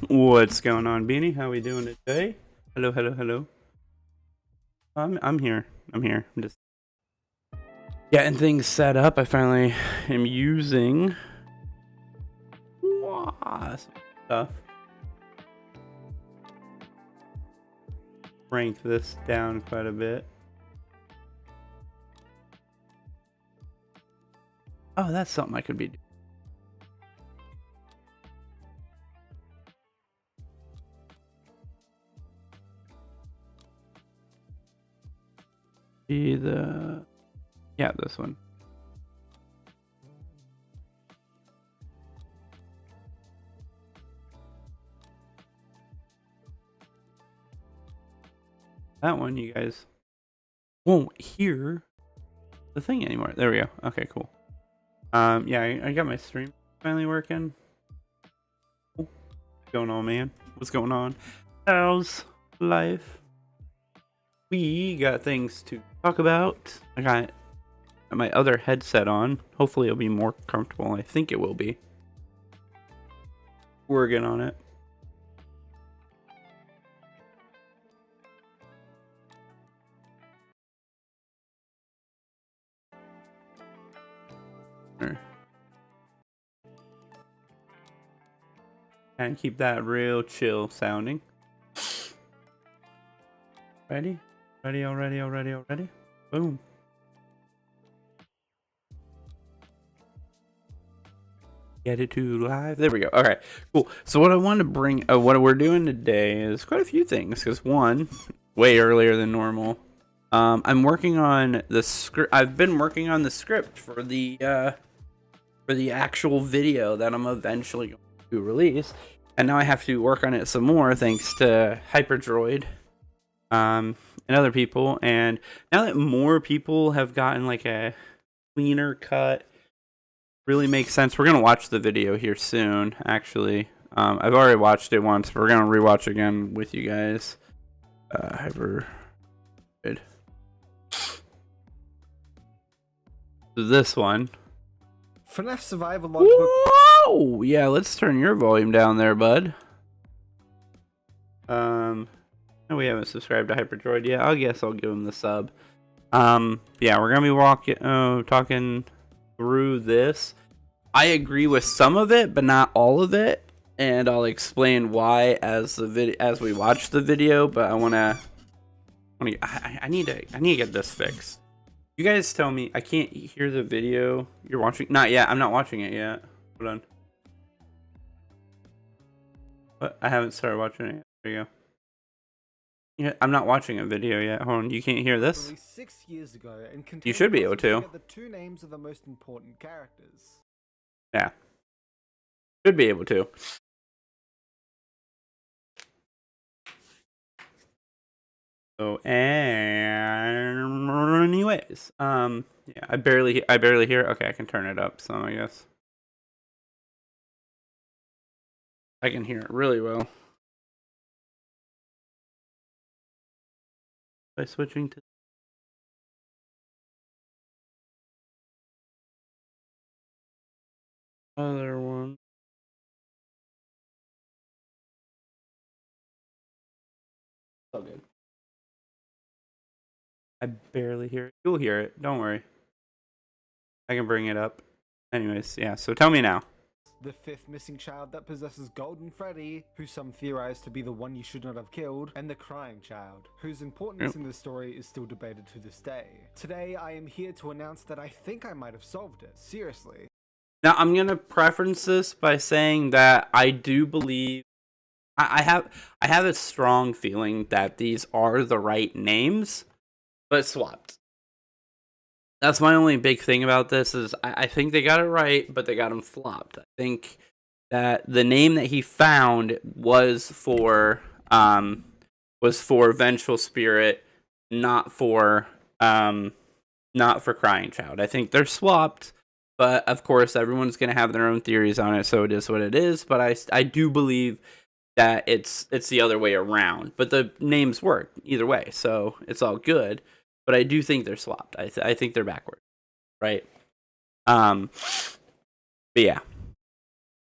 What's going on, Beanie? How we doing today? Hello, hello, hello. I'm here. I'm just getting things set up. I finally am using some stuff. Rank this down quite a bit. Oh, that's something I could be doing. Yeah, this one. That one, you guys won't hear the thing anymore. There we go. Okay, cool. Yeah, I got my stream finally working. What's going on, man? What's going on? How's life? We got things to talk about. I got my other headset on. Hopefully it'll be more comfortable. I think it will be. Working on it. And keep that real chill sounding. Ready? Ready, already? Boom. Get it to live. There we go. All right, cool. So what I want to bring, what we're doing today is quite a few things. Because one, way earlier than normal. I'm working on the script. I've been working on the script for the actual video that I'm eventually going to release, and now I have to work on it some more thanks to Hyperdroid, and other people. And now that more people have gotten like a cleaner cut, really makes sense. We're gonna watch the video here soon. Actually, I've already watched it once, but we're gonna rewatch again with you guys. Hyperdroid. So this one. FNAF Survival Logbook. Whoa! Yeah, let's turn your volume down there, bud. No, we haven't subscribed to Hyperdroid yet. I guess I'll give him the sub. Yeah, we're gonna be talking through this. I agree with some of it, but not all of it, and I'll explain why as we watch the video. But I need to get this fixed. You guys tell me. I can't hear the video you're watching. Not yet. I'm not watching it yet. Hold on. What? I haven't started watching it yet. There you go. Yeah, I'm not watching a video yet. Hold on. You can't hear this? 6 years ago, and you should be able to. The two names of the most important characters. Yeah. Should be able to. So, anyways, yeah, I barely hear it. Okay, I can turn it up some, I guess. I can hear it really well. By switching to other one. All good. I barely hear it. You'll hear it. Don't worry. I can bring it up. Anyways, yeah. So tell me now. The fifth missing child that possesses Golden Freddy, who some theorize to be the one you should not have killed, and the crying child, whose importance in the story is still debated to this day. Today, I am here to announce that I think I might have solved it. Seriously. Now, I'm going to preference this by saying that I do believe I have a strong feeling that these are the right names, but swapped. That's my only big thing about this is I think they got it right, but they got them flopped. I think that the name that he found was for Vengeful Spirit, not for Crying Child. I think they're swapped, but of course everyone's gonna have their own theories on it, so it is what it is. But I do believe that it's the other way around. But the names work either way, so it's all good. But I do think they're swapped. I think they're backward, right? But yeah.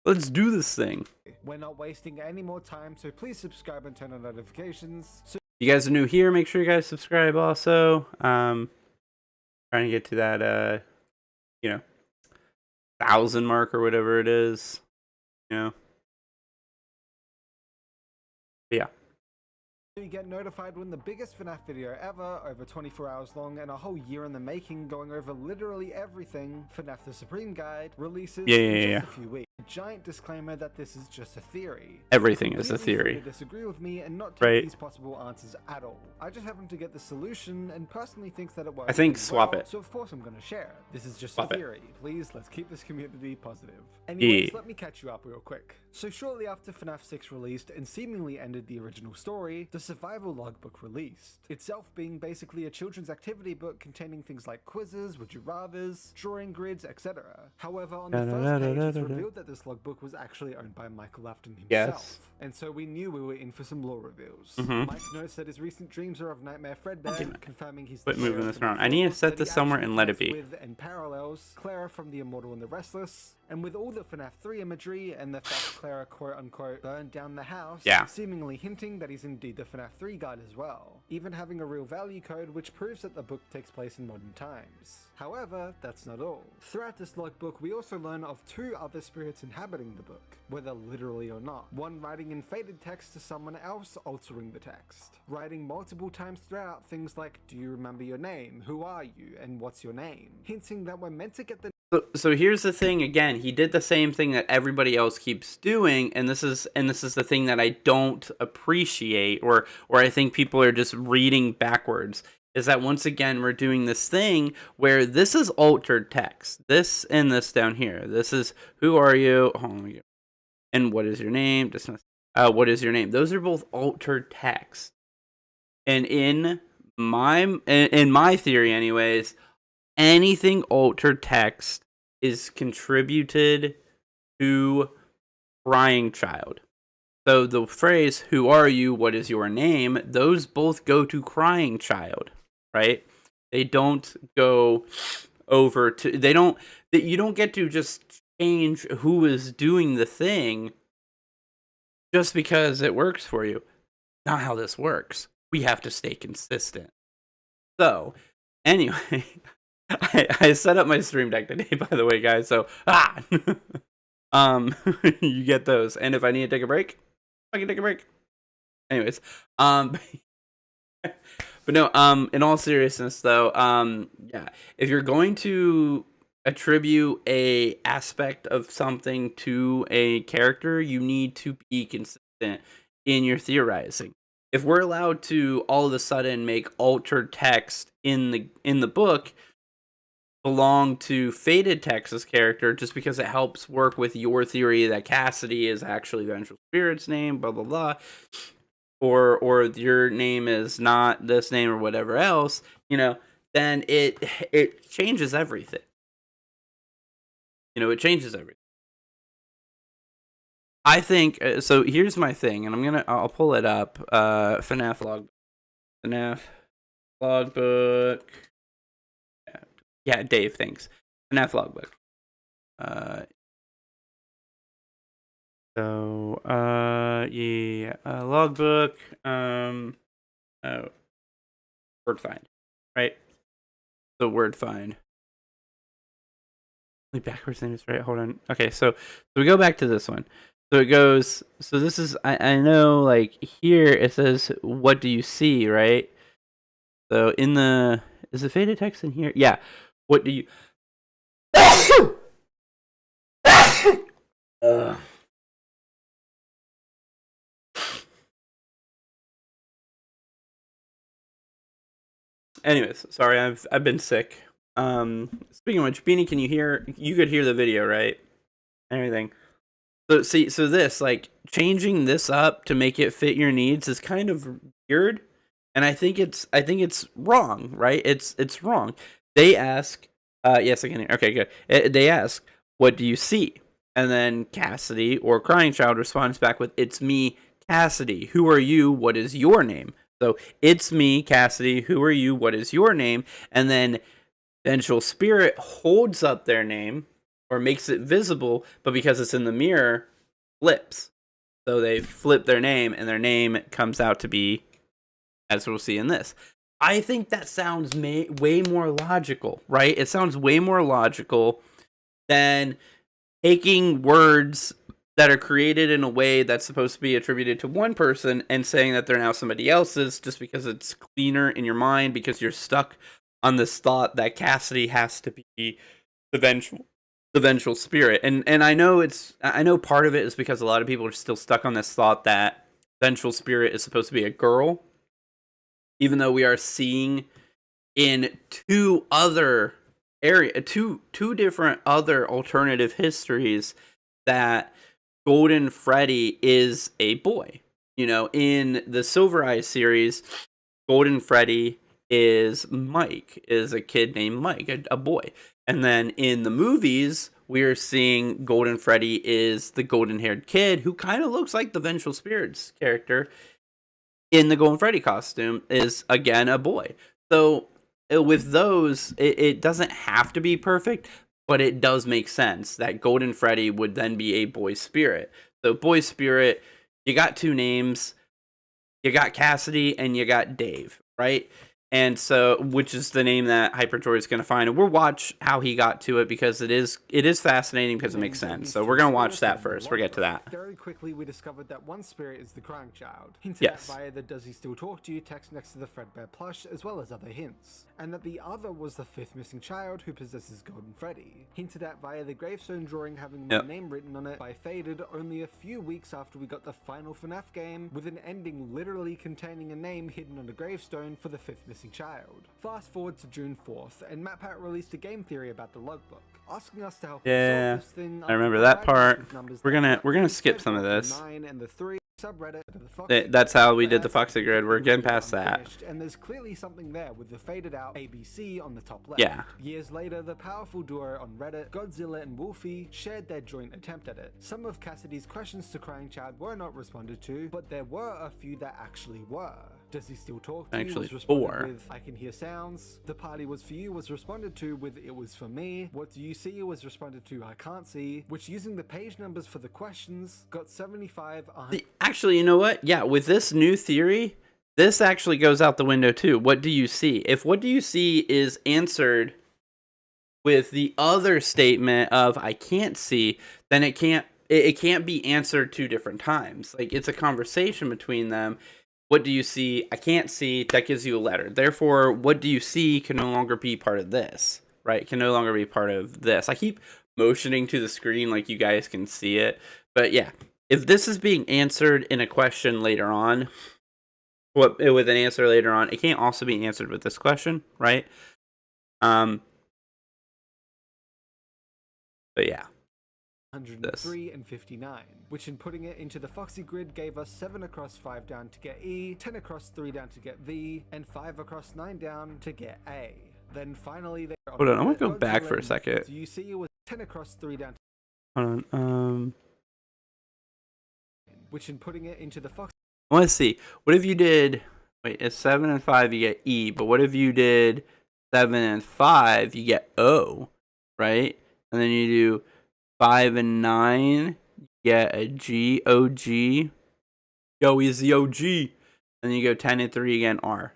Let's do this thing. We're not wasting any more time, so please subscribe and turn on notifications. So you guys are new here, make sure you guys subscribe also. Trying to get to that, 1,000 mark or whatever it is, But yeah. you get notified when the biggest FNAF video ever, over 24 hours long and a whole year in the making, going over literally everything, FNAF the Supreme Guide, releases in just a few weeks. A giant disclaimer that this is just a theory. Everything is a theory. To disagree with me and not take these possible answers at all. I just happen to get the solution and personally thinks that it works. I think swap it. So of course I'm going to share it. This is just a theory. Please, let's keep this community positive. Anyways, let me catch you up real quick. So shortly after FNAF 6 released and seemingly ended the original story, the survival logbook released, itself being basically a children's activity book containing things like quizzes, would you rathers, drawing grids, etc. However, on the first page it's revealed that this logbook was actually owned by Michael Afton himself, and so we knew we were in for some lore reveals. Mike notes that his recent dreams are of Nightmare Fredbear, confirming he's quit moving this around. I need to set this somewhere and let it be. And parallels Clara from The Immortal and the Restless, and with all the FNAF 3 imagery and the fact Clara quote-unquote burned down the house, seemingly hinting that he's indeed the FNAF 3 guide as well, even having a real value code which proves that the book takes place in modern times. However, that's not all. Throughout this logbook we also learn of two other spirits inhabiting the book, whether literally or not. One writing in faded text to someone else altering the text, writing multiple times throughout things like, do you remember your name, who are you, and what's your name, hinting that we're meant to get the So here's the thing again, he did the same thing that everybody else keeps doing, and this is the thing that I don't appreciate, or I think people are just reading backwards, is that once again we're doing this thing where this is altered text. This and this down here. This is who are you? Hold on, and what is your name? What is your name? Those are both altered text. And in my theory anyways, anything altered text is contributed to crying child. So the phrase, who are you, what is your name, those both go to crying child, right? They don't go over to, you don't get to just change who is doing the thing just because it works for you. Not how this works. We have to stay consistent. So, anyway, I set up my stream deck today, by the way, guys. So, you get those. And if I need to take a break, I can take a break. Anyways, but no, in all seriousness, though, yeah, if you're going to attribute a aspect of something to a character, you need to be consistent in your theorizing. If we're allowed to all of a sudden make altered text in the book belong to Faded Texas character just because it helps work with your theory that Cassidy is actually Vengeful Spirit's name, blah blah blah, or your name is not this name or whatever else, then it changes everything. It changes everything. I think so. Here's my thing, and I'll pull it up. FNAF logbook. Yeah, Dave, thanks. FNAF logbook. Logbook. Word find, right? The word find. Backwards thing is right. Hold on. Okay, so we go back to this one. So it goes. So this is. I know. Like here, it says, "What do you see?" Right. So in the is the faded text in here? Yeah. What do you? Anyways, sorry, I've been sick. Speaking of which, Beanie, can you hear? You could hear the video, right? Everything. So see, so this, like, changing this up to make it fit your needs is kind of weird, and I think it's wrong, right? It's wrong. They ask, yes, I can hear. Okay, good. They ask, what do you see? And then Cassidy or Crying Child responds back with, it's me, Cassidy. Who are you? What is your name? So it's me, Cassidy. Who are you? What is your name? And then Vengeful Spirit holds up their name, or makes it visible, but because it's in the mirror, flips. So they flip their name, and their name comes out to be, as we'll see in this. I think that sounds way more logical, right? It sounds way more logical than taking words that are created in a way that's supposed to be attributed to one person and saying that they're now somebody else's just because it's cleaner in your mind, because you're stuck on this thought that Cassidy has to be the vengeful spirit. And I know part of it is because a lot of people are still stuck on this thought that vengeful spirit is supposed to be a girl, even though we are seeing in two different other alternative histories that Golden Freddy is a boy. You know, in the Silver Eyes series, Golden Freddy is a kid named Mike, a boy. And then in the movies, we are seeing Golden Freddy is the golden-haired kid who kind of looks like the Vengeful Spirits character in the Golden Freddy costume, is again a boy. So with those, it doesn't have to be perfect, but it does make sense that Golden Freddy would then be a boy spirit. So boy spirit, you got two names. You got Cassidy and you got Dave, right? And so, which is the name that Hyperjoy is going to find, and we'll watch how he got to it, because it is fascinating, because it makes sense. So we're going to watch that first. We'll get to that. Very quickly, we discovered that one spirit is the crying child, hinted Yes. at via the "Does he still talk to you?" text next to the Fredbear plush, as well as other hints, and that the other was the fifth missing child who possesses Golden Freddy, hinted at via the gravestone drawing having my name written on it by Faded only a few weeks after we got the final FNAF game, with an ending literally containing a name hidden on a gravestone for the fifth missing child. Fast forward to June 4th, and MatPat released a game theory about the logbook, asking us to help solve this thing. I remember that part. We're gonna skip some of this. 9 and the 3 subreddit. That's how we did the Foxy Grid. We're getting past that. And there's clearly something there with the faded out ABC on the top left. Yeah. Years later, the powerful duo on Reddit, Godzilla and Wolfie, shared their joint attempt at it. Some of Cassidy's questions to Crying Child were not responded to, but there were a few that actually were. Does he still talk to you? Actually, Was responded 4. with I can hear sounds. The party was for you was responded to with it was for me. What do you see was responded to I can't see, which using the page numbers for the questions got 75, 100. Actually, you know what? Yeah, with this new theory, this actually goes out the window too. What do you see? If what do you see is answered with the other statement of I can't see, then it can't be answered 2 different times. Like, it's a conversation between them. What do you see? I can't see. That gives you a letter. Therefore, what do you see can no longer be part of this, right? It can no longer be part of this. I keep motioning to the screen like you guys can see it. But yeah, if this is being answered in a question later on, with an answer later on, it can't also be answered with this question, right? But yeah. 103 and 59, which in putting it into the Foxy Grid gave us 7 across 5 down to get E, 10 across 3 down to get V, and 5 across 9 down to get A. Then finally, hold on, I want to go back for a second. So you see it was 10 across 3 down to hold on, which in putting it into the Foxy. I want to see. What if you did? Wait, it's 7 and 5, you get E. But what if you did 7 and 5, you get O, right? And then you do 5 and 9, you get a G, O-G. Yo, he's the OG. And then you go 10 and 3 again, R.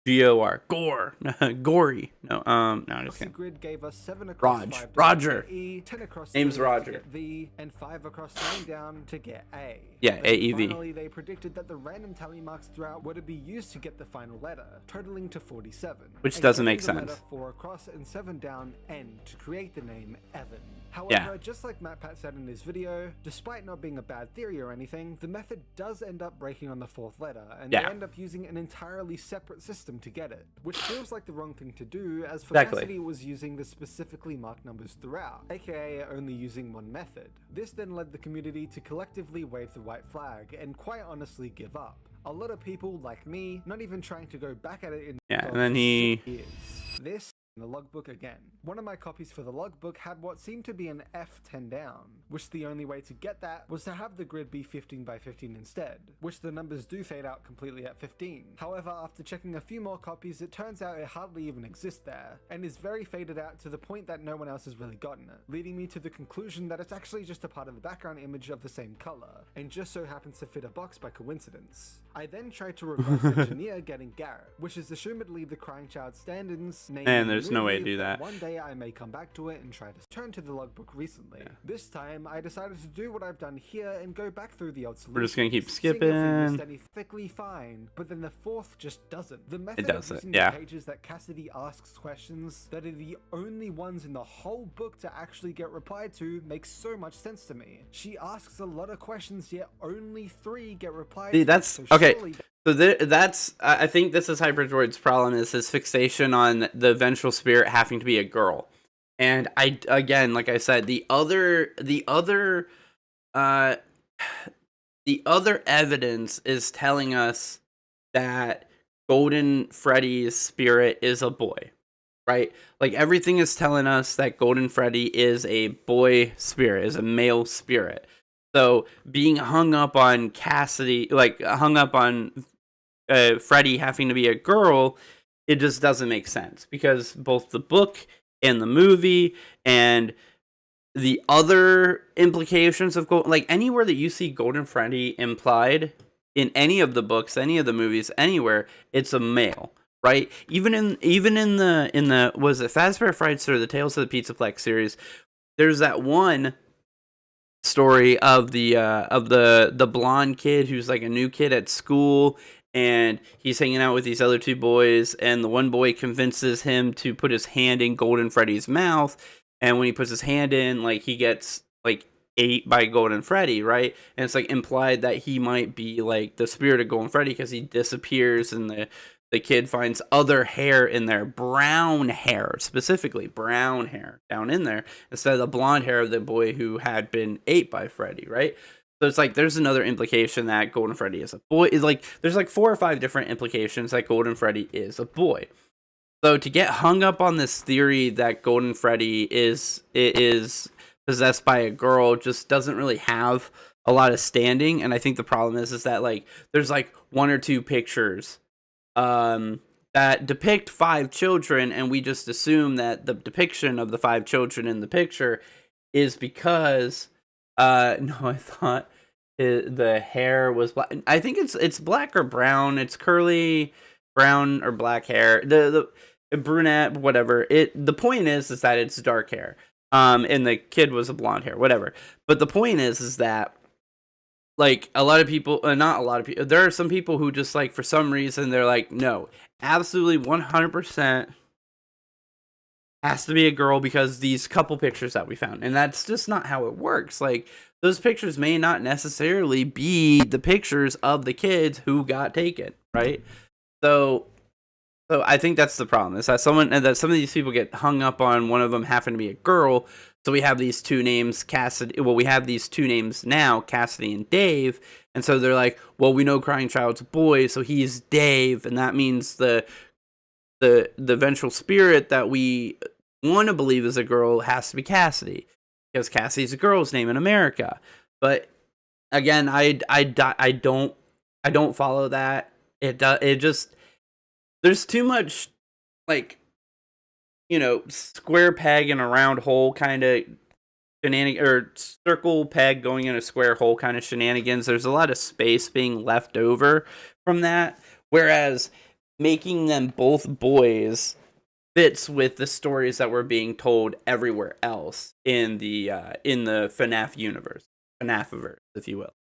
G-O-R. Gore. Gory. No, I'm just kidding. Grid gave us 7 across 5 Roger. E, 10 across Name's 3 Roger. to get V, and 5 across 9 down to get A. Yeah, Then A-E-V. Finally, they predicted that the random tally marks throughout were to be used to get the final letter, totaling to 47. Which And doesn't getting make the sense. letter 4 across and 7 down N to create the name Evan. However, just like MatPat said in his video, despite not being a bad theory or anything, the method does end up breaking on the 4th letter, and they end up using an entirely separate system to get it, which feels like the wrong thing to do, as for Cassidy was using the specifically marked numbers throughout, aka only using one method. This then led the community to collectively wave the white flag, and quite honestly give up. A lot of people, like me, not even trying to go back at it in and then he... This the logbook again. One of my copies for the logbook had what seemed to be an F10 down, which the only way to get that was to have the grid be 15 by 15 instead, which the numbers do fade out completely at 15. However, after checking a few more copies, it turns out it hardly even exists there, and is very faded out to the point that no one else has really gotten it, leading me to the conclusion that it's actually just a part of the background image of the same color, and just so happens to fit a box by coincidence. I then tried to reverse engineer getting Garrett, which is assumedly the crying child stand-in's name. And there's no way to do that. One day I may come back to it and try to turn to the logbook recently. Yeah. This time I decided to do what I've done here and go back through the old solutions. We're just gonna keep skipping. Steadily fine, but then the fourth just doesn't. The method of using yeah. the pages that Cassidy asks questions that are the only ones in the whole book to actually get replied to makes so much sense to me. She asks a lot of questions, yet only 3 get replied to. That's so okay. So that's I think this is Hyperdroid's problem, is his fixation on the vengeful spirit having to be a girl. And again, like I said, the other evidence is telling us that Golden Freddy's spirit is a boy, right? Like everything is telling us that Golden Freddy is a boy spirit, is a male spirit. So being hung up on Cassidy, like hung up on Freddy having to be a girl, it just doesn't make sense, because both the book and the movie and the other implications of like anywhere that you see Golden Freddy implied in any of the books, any of the movies, anywhere, it's a male, right? Even in the was it Fazbear Frights or the Tales of the Pizzaplex series, there's that one story of the blonde kid who's like a new kid at school, and he's hanging out with these other 2 boys, and the one boy convinces him to put his hand in Golden Freddy's mouth, and when he puts his hand in, like, he gets like ate by Golden Freddy, right? And it's like implied that he might be like the spirit of Golden Freddy, because he disappears and the kid finds other hair in there, brown hair, specifically brown hair down in there, instead of the blonde hair of the boy who had been ate by Freddy, right? So it's like there's another implication that Golden Freddy is a boy. Is like there's like 4 or 5 different implications that Golden Freddy is a boy. So to get hung up on this theory that Golden Freddy is possessed by a girl just doesn't really have a lot of standing. And I think the problem is that like there's like 1 or 2 pictures that depict 5 children, and we just assume that the depiction of the 5 children in the picture is because no, I thought the hair was black. I think it's black or brown. It's curly brown or black hair. The brunette, whatever. The point is that it's dark hair. And the kid was a blonde hair, whatever. But the point is that like a lot of people, not a lot of people, there are some people who just like for some reason they're like, no, absolutely 100% has to be a girl because these couple pictures that we found. And that's just not how it works. Like those pictures may not necessarily be the pictures of the kids who got taken, right? So I think that's the problem, is that some of these people get hung up on one of them having to be a girl. So we have these 2 names, Cassidy. Well, we have these 2 names now, Cassidy and Dave. And so they're like, well, we know Crying Child's a boy, so he's Dave, and that means the vengeful spirit that we want to believe is a girl has to be Cassidy, because Cassidy's a girl's name in America. But again, I don't follow that. It just there's too much like, you know, square peg in a round hole kind of shenanigans, or circle peg going in a square hole kind of shenanigans. There's a lot of space being left over from that, whereas making them both boys fits with the stories that were being told everywhere else in the FNAF universe, FNAFiverse, if you will.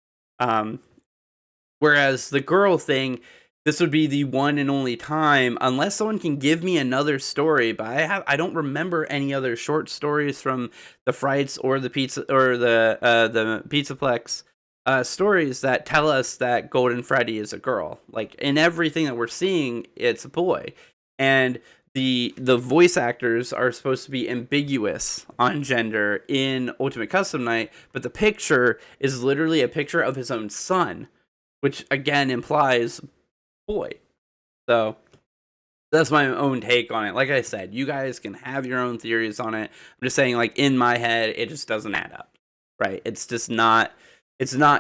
Whereas the girl thing, this would be the one and only time, unless someone can give me another story. But I don't remember any other short stories from the Frights or the Pizzaplex stories that tell us that Golden Freddy is a girl. Like in everything that we're seeing, it's a boy, and the voice actors are supposed to be ambiguous on gender in Ultimate Custom Night, but the picture is literally a picture of his own son, which again implies boy. So That's my own take on it. Like I said, you guys can have your own theories on it. I'm just saying, like, in my head, it just doesn't add up, right? It's not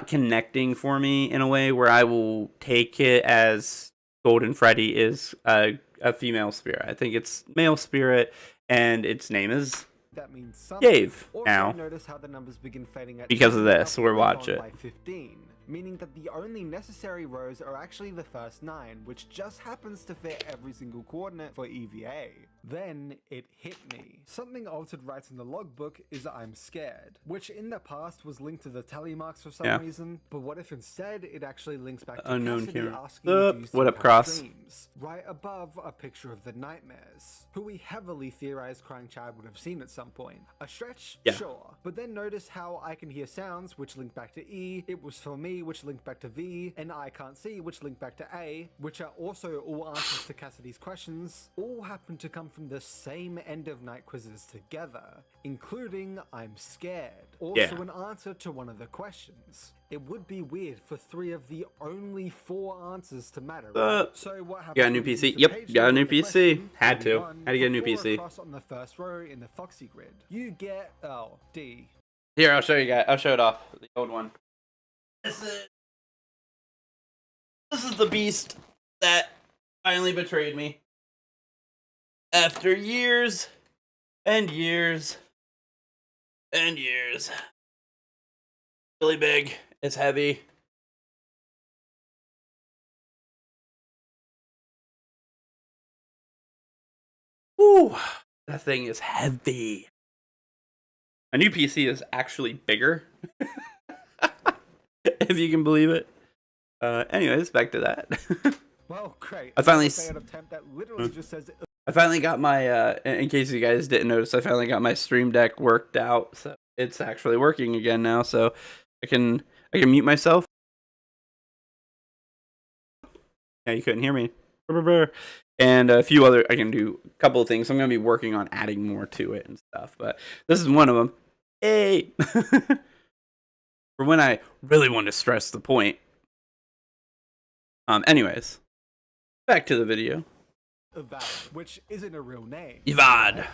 connecting for me in a way where I will take it as Golden Freddy is a female spirit. I think it's male spirit, and its name is That means something. Dave Also, now. notice how the numbers begin fading at Because of 10 this, after we're they've watching gone it. by 15, meaning that the only necessary rows are actually the first 9, which just happens to fit every single coordinate for EVA. Then it hit me. Something altered right in the logbook is I'm scared, which in the past was linked to the tally marks for some reason, but what if instead it actually links back to Unknown Cassidy hero. asking do you What still up, have Cross? dreams? Right above a picture of the nightmares, who we heavily theorized Crying Child would have seen at some point. A stretch? Yeah. Sure. But then notice how I can hear sounds, which link back to E, it was for me, which linked back to V, and I can't see, which link back to A, which are also all answers to Cassidy's questions, all happen to come from the same end of night quizzes together, including I'm scared, also an answer to one of the questions. It would be weird for 3 of the only 4 answers to matter, right? So what happens? Got a new when you PC. use the Yep, page got a number new on the PC. question, Had to 41, get a new for 4 PC. across on the first row in the Foxy grid, you get D. Here, I'll show you guys. I'll show it off. The old one. This is the beast that finally betrayed me. After years and years and years. Really big. It's heavy. Woo! That thing is heavy. My new PC is actually bigger. If you can believe it. Anyways, back to that. Well, great. I finally attempt that literally just says I finally got my, in case you guys didn't notice, I finally got my Stream Deck worked out. So it's actually working again now. So I can mute myself. Yeah, you couldn't hear me. And a few other, I can do a couple of things. I'm going to be working on adding more to it and stuff. But this is one of them. Hey! For when I really want to stress the point. Anyways, back to the video. Evad, which isn't a real name. Evad. Right?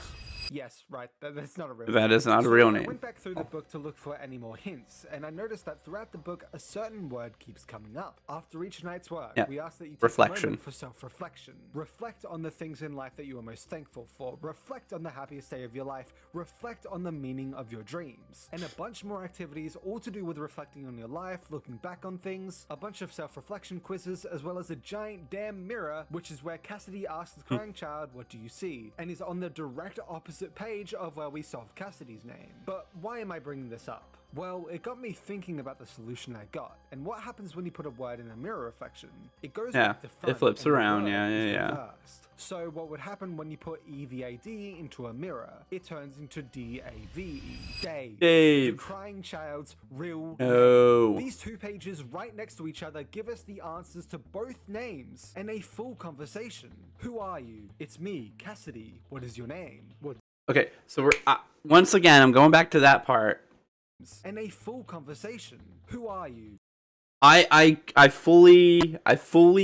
Yes, right. That's not a real name. That is not a So real I name. went back through the book to look for any more hints, and I noticed that throughout the book, a certain word keeps coming up. After each night's work, we ask that you take a moment for self-reflection. Reflect on the things in life that you are most thankful for. Reflect on the happiest day of your life. Reflect on the meaning of your dreams. And a bunch more activities, all to do with reflecting on your life, looking back on things, a bunch of self-reflection quizzes, as well as a giant damn mirror, which is where Cassidy asks the crying child, what do you see? And is on the direct opposite page of where we solved Cassidy's name. But why am I bringing this up? Well, it got me thinking about the solution I got, and what happens when you put a word in a mirror reflection? It goes back to front, it flips and the around, word is yeah. reversed. So what would happen when you put EVAD into a mirror? It turns into DAVE. Dave. The crying child's real name. These 2 pages right next to each other give us the answers to both names and a full conversation. Who are you? It's me, Cassidy. What is your name? Okay, so we're once again, I'm going back to that part. And a full conversation. Who are you? I fully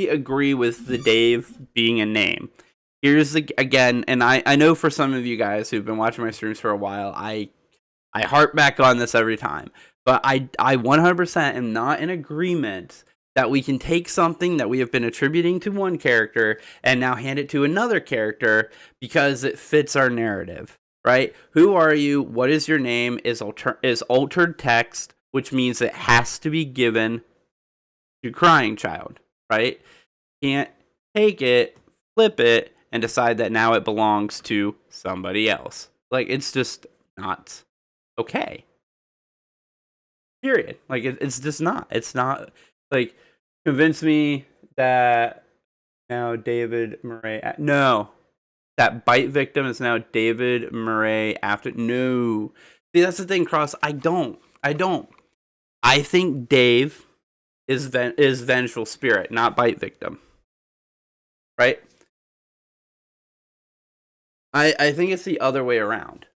agree with the Dave being a name. Here's again, and I know for some of you guys who've been watching my streams for a while, I harp back on this every time. But I 100% am not in agreement that we can take something that we have been attributing to one character and now hand it to another character because it fits our narrative, right? Who are you? What is your name? Is altered text, which means it has to be given to crying child, right? Can't take it, flip it, and decide that now it belongs to somebody else. Like, it's just not okay. Period. Like, it's just not. It's not, like, convince me that now David Murray... No. That bite victim is now David Murray after... No. See, that's the thing, Cross. I don't. I think Dave is vengeful spirit, not bite victim. Right? I think it's the other way around.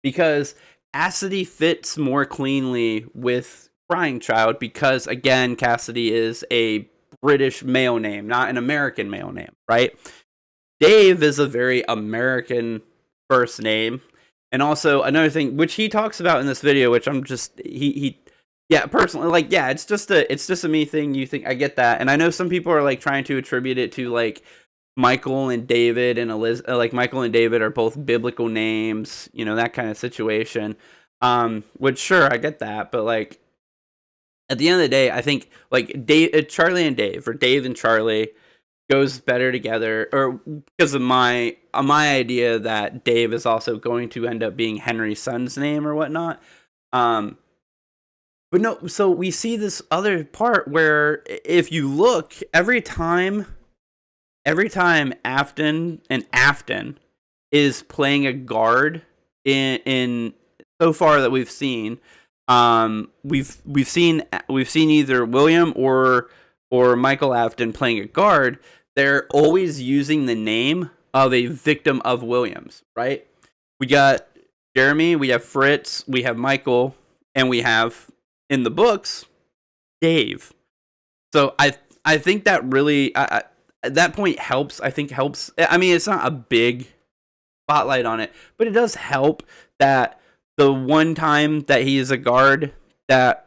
Because Cassidy fits more cleanly with crying child because, again, Cassidy is a British male name, not an American male name, right? Dave is a very American first name. And also another thing, which he talks about in this video, which I'm just yeah, personally, like, yeah, it's just a me thing. You think I get that, and I know some people are like trying to attribute it to like Michael and David and like Michael and David are both biblical names, that kind of situation. Which sure I get that, but like at the end of the day, I think like Charlie and Dave, or Dave and Charlie, goes better together, or because of my idea that Dave is also going to end up being Henry's son's name or whatnot. Um, but no, so we see this other part where if you look, every time Afton is playing a guard in so far that we've seen, we've seen either William or Michael Afton playing a guard. They're always using the name of a victim of Williams, right? We got Jeremy, we have Fritz, we have Michael, and we have in the books Dave. So I think that really that point helps. I think helps. I mean, it's not a big spotlight on it, but it does help that the one time that he is a guard, that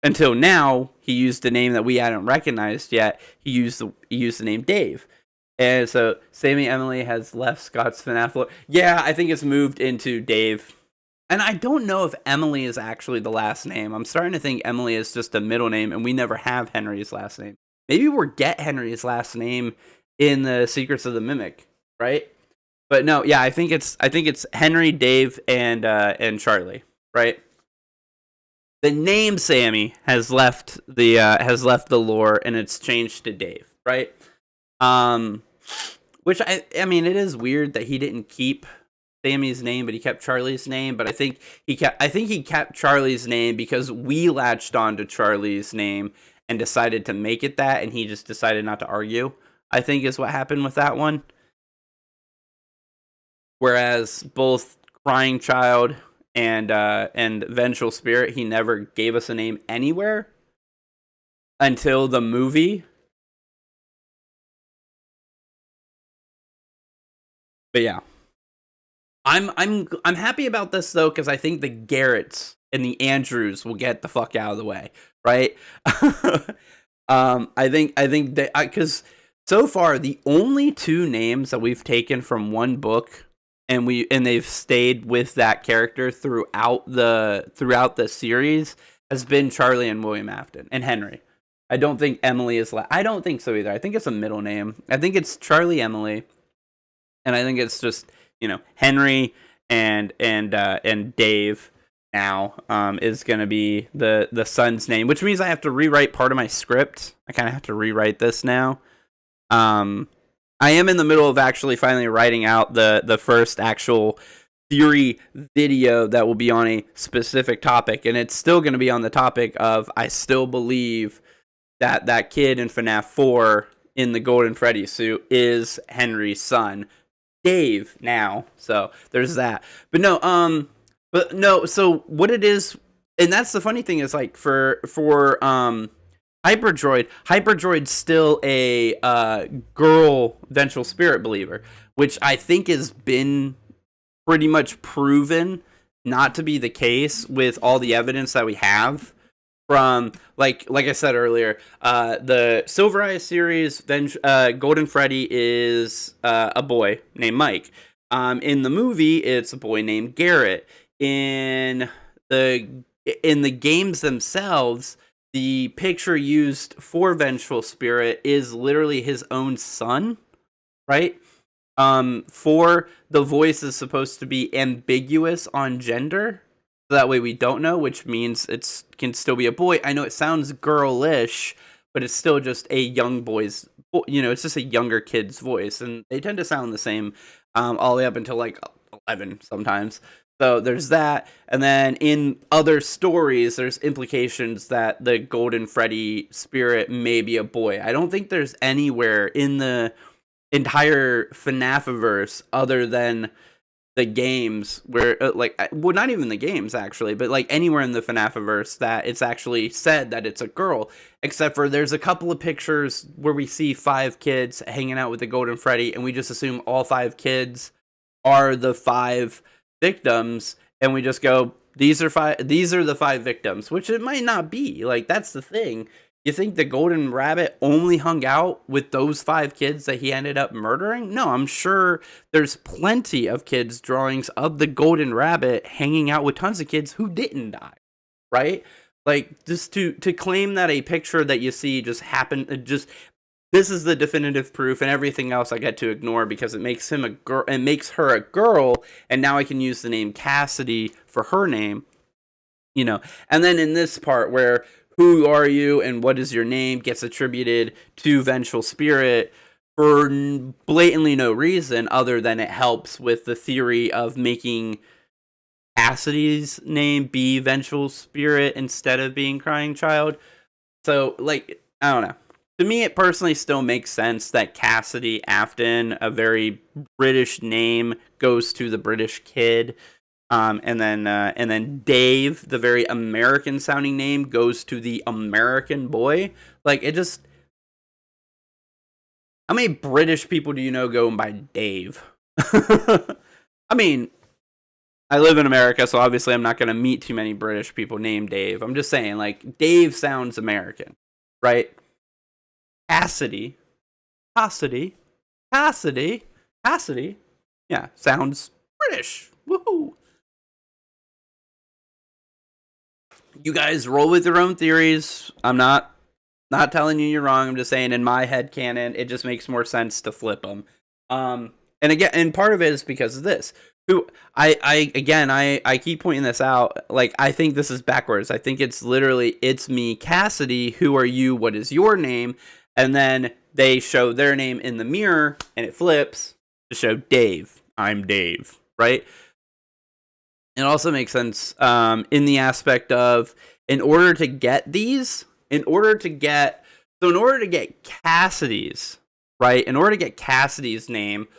until now he used a name that we hadn't recognized yet. He used the name Dave. And so Sammy Emily has left Scott's FNAF lore. Yeah, I think it's moved into Dave. And I don't know if Emily is actually the last name. I'm starting to think Emily is just a middle name, and we never have Henry's last name. Maybe we'll get Henry's last name in the Secrets of the Mimic, right? But no, yeah, I think it's Henry, Dave, and Charlie, right? The name Sammy has left the lore, and it's changed to Dave, right? Which I mean, it is weird that he didn't keep Sammy's name, but he kept Charlie's name. But I think he kept Charlie's name because we latched on to Charlie's name and decided to make it that, and he just decided not to argue, I think is what happened with that one. Whereas both Crying Child and Vengeful Spirit, he never gave us a name anywhere until the movie. But yeah, I'm happy about this though, because I think the Garretts and the Andrews will get the fuck out of the way, right? I think that because so far the only two names that we've taken from one book, and they've stayed with that character throughout the series, has been Charlie and William Afton and Henry. I don't think Emily is. I don't think so either. I think it's a middle name. I think it's Charlie Emily, and I think it's just Henry and Dave now is going to be the son's name, which means I have to rewrite part of my script. I kind of have to rewrite this now. I am in the middle of actually finally writing out the first actual theory video that will be on a specific topic, and it's still going to be on the topic of I still believe that kid in FNAF 4 in the Golden Freddy suit is Henry's son, Dave, now. So there's that. But no, so what it is, and that's the funny thing, is like for Hyperdroid's still a girl Vengeful Spirit believer, which I think has been pretty much proven not to be the case with all the evidence that we have from, like I said earlier, the Silver Eye series. Golden Freddy is a boy named Mike. In the movie, it's a boy named Garrett. In the games themselves, the picture used for Vengeful Spirit is literally his own son, right? For the voice is supposed to be ambiguous on gender, so that way we don't know, which means it can still be a boy. I know it sounds girlish, but it's still just a young boy's, it's just a younger kid's voice, and they tend to sound the same all the way up until like 11 sometimes. So there's that, and then in other stories, there's implications that the Golden Freddy spirit may be a boy. I don't think there's anywhere in the entire FNAF-verse other than the games where well, not even the games actually, but like anywhere in the FNAFiverse that it's actually said that it's a girl, except for there's a couple of pictures where we see 5 kids hanging out with the Golden Freddy, and we just assume all 5 kids are the 5 victims, and we just go, these are the 5 victims, which it might not be. Like, that's the thing. You think the Golden Rabbit only hung out with those 5 kids that he ended up murdering? No, I'm sure there's plenty of kids' drawings of the Golden Rabbit hanging out with tons of kids who didn't die, right? Like, just to claim that a picture that you see just happened, just this is the definitive proof, and everything else I get to ignore because it makes him a girl and makes her a girl, and now I can use the name Cassidy for her name, you know. And then in this part where who are you and what is your name gets attributed to Vengeful Spirit for blatantly no reason other than it helps with the theory of making Cassidy's name be Vengeful Spirit instead of being Crying Child. So, like, I don't know. To me, it personally still makes sense that Cassidy Afton, a very British name, goes to the British kid. And then Dave, the very American sounding name, goes to the American boy. Like, it just... How many British people do you know going by Dave? I mean, I live in America, so obviously I'm not going to meet too many British people named Dave. I'm just saying, like, Dave sounds American, right? Cassidy. Yeah, sounds British. Woohoo! You guys roll with your own theories. I'm not telling you you're wrong. I'm just saying in my head canon, it just makes more sense to flip them. And again, and part of it is because of this. Who I keep pointing this out. Like, I think this is backwards. I think it's literally, it's me, Cassidy. Who are you? What is your name? And then they show their name in the mirror, and it flips to show Dave. I'm Dave, right? It also makes sense in the aspect of, in order to get Cassidy's, right? In order to get Cassidy's name,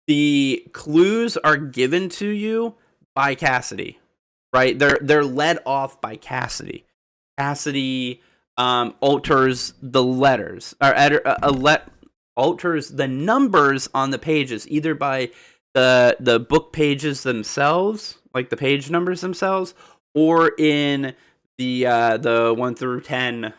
the clues are given to you by Cassidy, right? They're led off by Cassidy. Cassidy alters the letters, or alters the numbers on the pages, either by the book pages themselves, like the page numbers themselves, or in the 1 through 10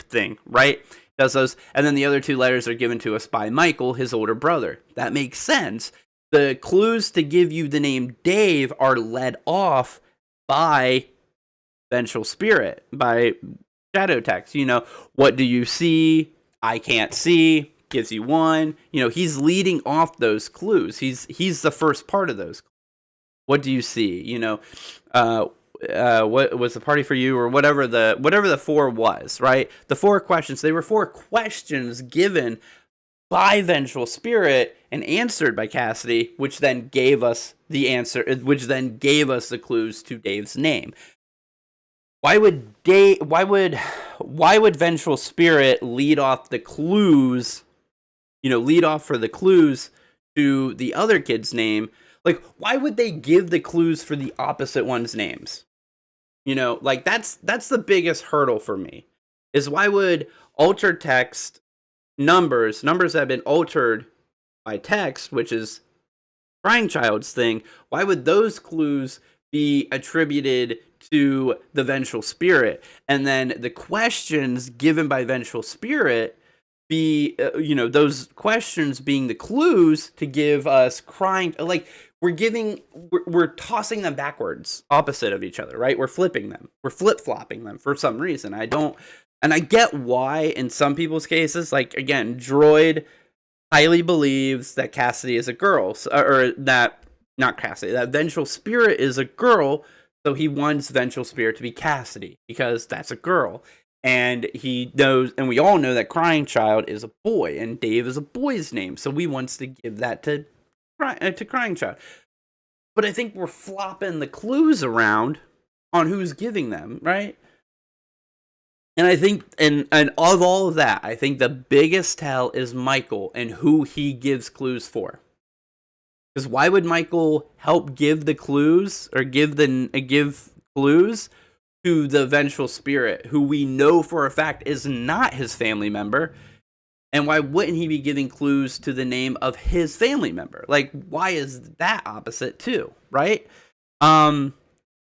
thing, right? Does those, and then the other 2 letters are given to us by Michael, his older brother. That makes sense. The clues to give you the name Dave are led off by Vengeful Spirit, by shadow text. You know, what do you see? I can't see. Gives you 1. You know, he's leading off those clues. He's the first part of those. What do you see? You know, what was the party for you, or whatever the 4 was, right? The 4 questions. They were 4 questions given by Vengeful Spirit and answered by Cassidy, which then gave us the answer, which then gave us the clues to Dave's name. Why would Vengeful Spirit lead off the clues? You know, lead off for the clues to the other kid's name. Like, why would they give the clues for the opposite one's names? You know, like, that's the biggest hurdle for me. Is why would altered text numbers that have been altered by text, which is Crying Child's thing, why would those clues be attributed to the Vengeful Spirit? And then the questions given by Vengeful Spirit be, you know, those questions being the clues to give us Crying, like, we're tossing them backwards, opposite of each other, right? We're flipping them. We're flip-flopping them for some reason. And I get why in some people's cases, like, again, Droid highly believes that Cassidy is a girl, or that, not Cassidy, that Vengeful Spirit is a girl, so he wants Vengeful Spirit to be Cassidy, because that's a girl. And he knows, and we all know that Crying Child is a boy, and Dave is a boy's name, so we wants to give that to Crying Child. But I think we're flopping the clues around on who's giving them, right? And I think, and of all of that, I think the biggest tell is Michael and who he gives clues for. Because why would Michael help give the clues or give clues to the vengeful spirit, who we know for a fact is not his family member? And why wouldn't he be giving clues to the name of his family member? Like, why is that opposite too, right? And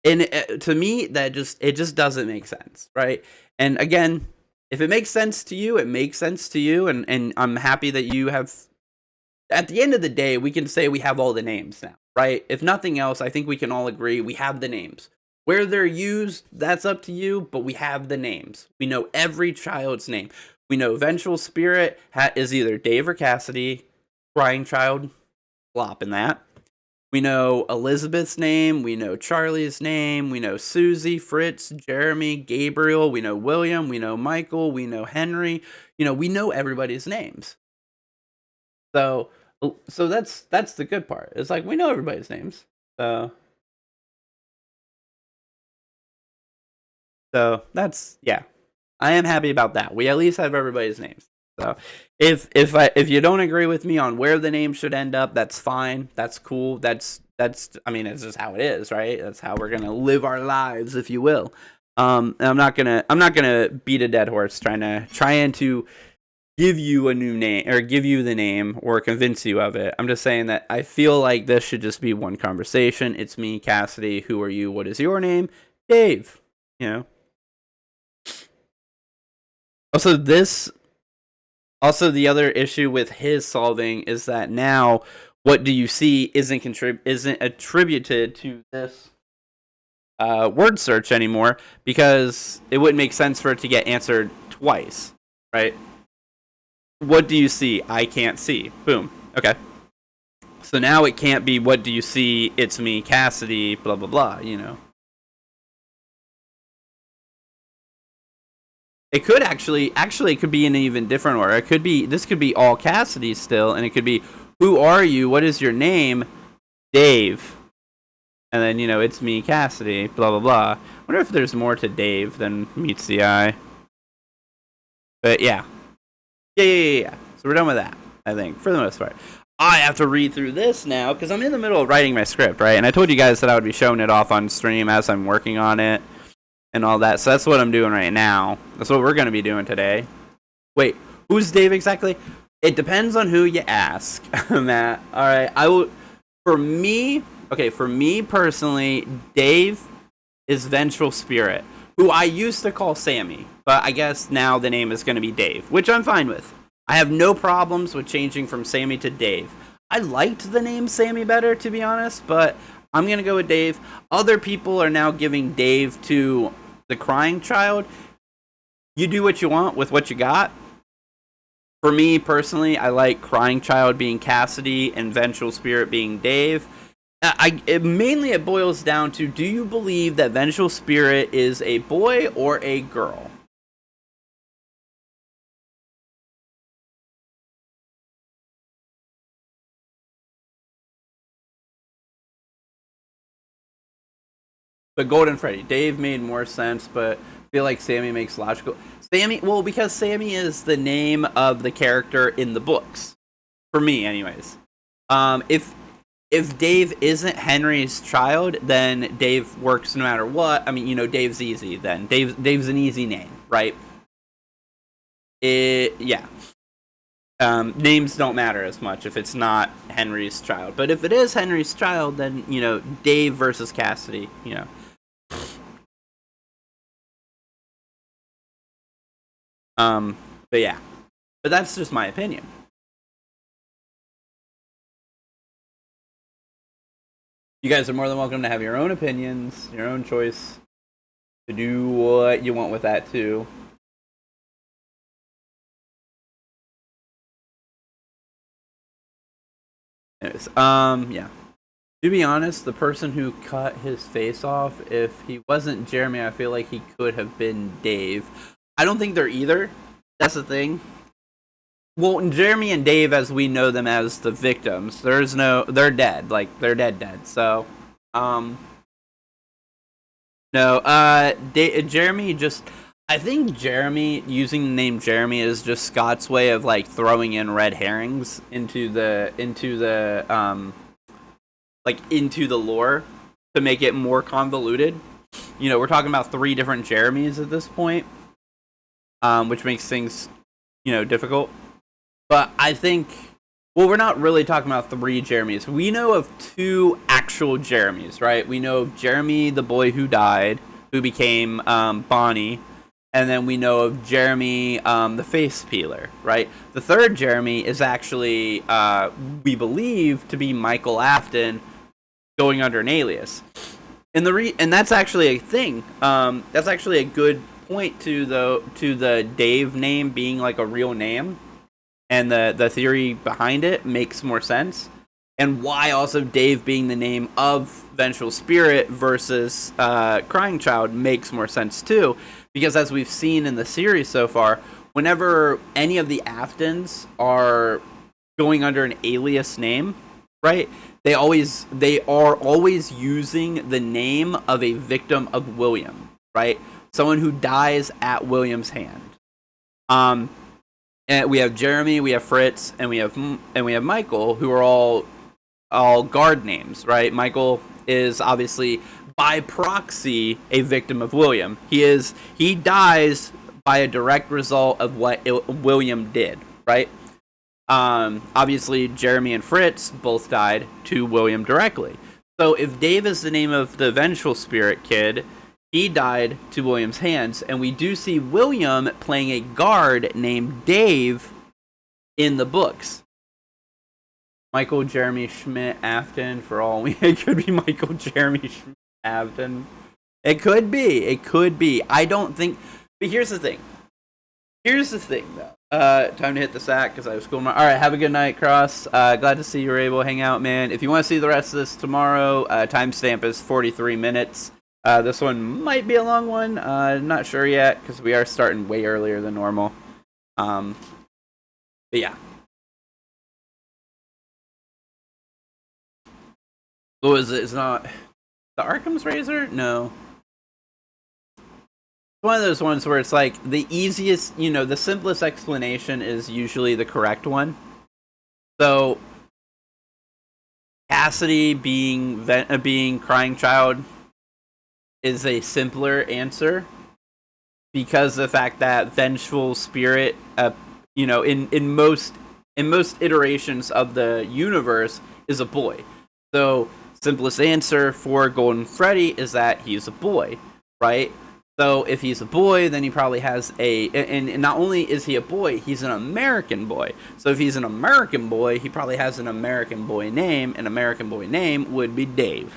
to me, it just doesn't make sense, right? And again, if it makes sense to you, it makes sense to you, and I'm happy that you have. At the end of the day, we can say we have all the names now, right? If nothing else, I think we can all agree we have the names. Where they're used, that's up to you, but we have the names. We know every child's name. We know Vengeful Spirit is either Dave or Cassidy, Crying Child, flop in that. We know Elizabeth's name, we know Charlie's name, we know Susie, Fritz, Jeremy, Gabriel, we know William, we know Michael, we know Henry. We know everybody's names. So that's the good part. It's like we know everybody's names. So that's, yeah. I am happy about that. We at least have everybody's names. So if you don't agree with me on where the name should end up, that's fine. That's cool. That's I mean, it's just how it is, right? That's how we're gonna live our lives, if you will. And I'm not gonna beat a dead horse trying to give you a new name or give you the name or convince you of it. I'm just saying that I feel like this should just be one conversation. It's me, Cassidy. Who are you? What is your name? Dave. Also, the other issue with his solving is that now what do you see isn't attributed to this word search anymore, because it wouldn't make sense for it to get answered twice, right? What do you see? I can't see. Boom. Okay. So now it can't be what do you see? It's me, Cassidy, blah, blah, blah, It could actually it could be in an even different order. This could be all Cassidy still, and it could be, who are you? What is your name? Dave. And then, it's me, Cassidy, blah, blah, blah. I wonder if there's more to Dave than meets the eye. But yeah. Yeah. So we're done with that, I think, for the most part. I have to read through this now, because I'm in the middle of writing my script, right? And I told you guys that I would be showing it off on stream as I'm working on it. And all that. So that's what I'm doing right now. That's what we're going to be doing today. Wait, who's Dave exactly? It depends on who you ask, Matt. All right, for me personally, Dave is Vengeful Spirit, who I used to call Sammy, but I guess now the name is going to be Dave, which I'm fine with. I have no problems with changing from Sammy to Dave. I liked the name Sammy better, to be honest, but I'm going to go with Dave. Other people are now giving Dave to the Crying Child. You do what you want with what you got. For me, personally, I like Crying Child being Cassidy and Vengeful Spirit being Dave. Mainly it boils down to, do you believe that Vengeful Spirit is a boy or a girl? But Golden Freddy, Dave made more sense, but I feel like Sammy makes logical. Because Sammy is the name of the character in the books, for me, anyways. If Dave isn't Henry's child, then Dave works no matter what. I mean, Dave's easy. Then Dave's an easy name, right? Yeah. Names don't matter as much if it's not Henry's child, but if it is Henry's child, then Dave versus Cassidy, But yeah. But that's just my opinion. You guys are more than welcome to have your own opinions, your own choice, to do what you want with that too. Anyways, yeah. To be honest, the person who cut his face off, if he wasn't Jeremy, I feel like he could have been Dave. I don't think they're either. That's the thing. Well, Jeremy and Dave, as we know them as the victims, they're dead. Like, they're dead. So, no, Jeremy just, I think Jeremy, using the name Jeremy is just Scott's way of, like, throwing in red herrings into the like into the lore to make it more convoluted. We're talking about 3 different Jeremys at this point, which makes things, difficult. But I think, well, we're not really talking about 3 Jeremys. We know of 2 actual Jeremys, right? We know of Jeremy, the boy who died, who became Bonnie, and then we know of Jeremy, the face peeler, right? The 3rd Jeremy is actually, we believe, to be Michael Afton, going under an alias. And that's actually a thing. That's actually a good point to the Dave name being like a real name, and the theory behind it makes more sense. And why also Dave being the name of Vengeful Spirit versus Crying Child makes more sense too, because as we've seen in the series so far, whenever any of the Aftons are going under an alias name, right? They are always using the name of a victim of William, right? Someone who dies at William's hand. And we have Jeremy, we have Fritz, and we have Michael, who are all guard names, right? Michael is obviously by proxy a victim of William. He dies by a direct result of what William did, right? Obviously, Jeremy and Fritz both died to William directly. So if Dave is the name of the Vengeful Spirit kid, he died to William's hands. And we do see William playing a guard named Dave in the books. Michael Jeremy Schmidt Afton, for all we... It could be Michael Jeremy Schmidt Afton. It could be. I don't think... But here's the thing, though. Time to hit the sack because I was schooling. Alright, have a good night, Cross. Glad to see you were able to hang out, man. If you want to see the rest of this tomorrow, timestamp is 43 minutes. This one might be a long one. Not sure yet because we are starting way earlier than normal. But yeah. What is it? It's not the Arkham's Razor? No. One of those ones where it's like the easiest, the simplest explanation is usually the correct one. So Cassidy being Crying Child is a simpler answer because of the fact that Vengeful Spirit, in most iterations of the universe is a boy. So simplest answer for Golden Freddy is that he's a boy, right? So if he's a boy, then he probably has and not only is he a boy, he's an American boy. So if he's an American boy, he probably has an American boy name. An American boy name would be Dave.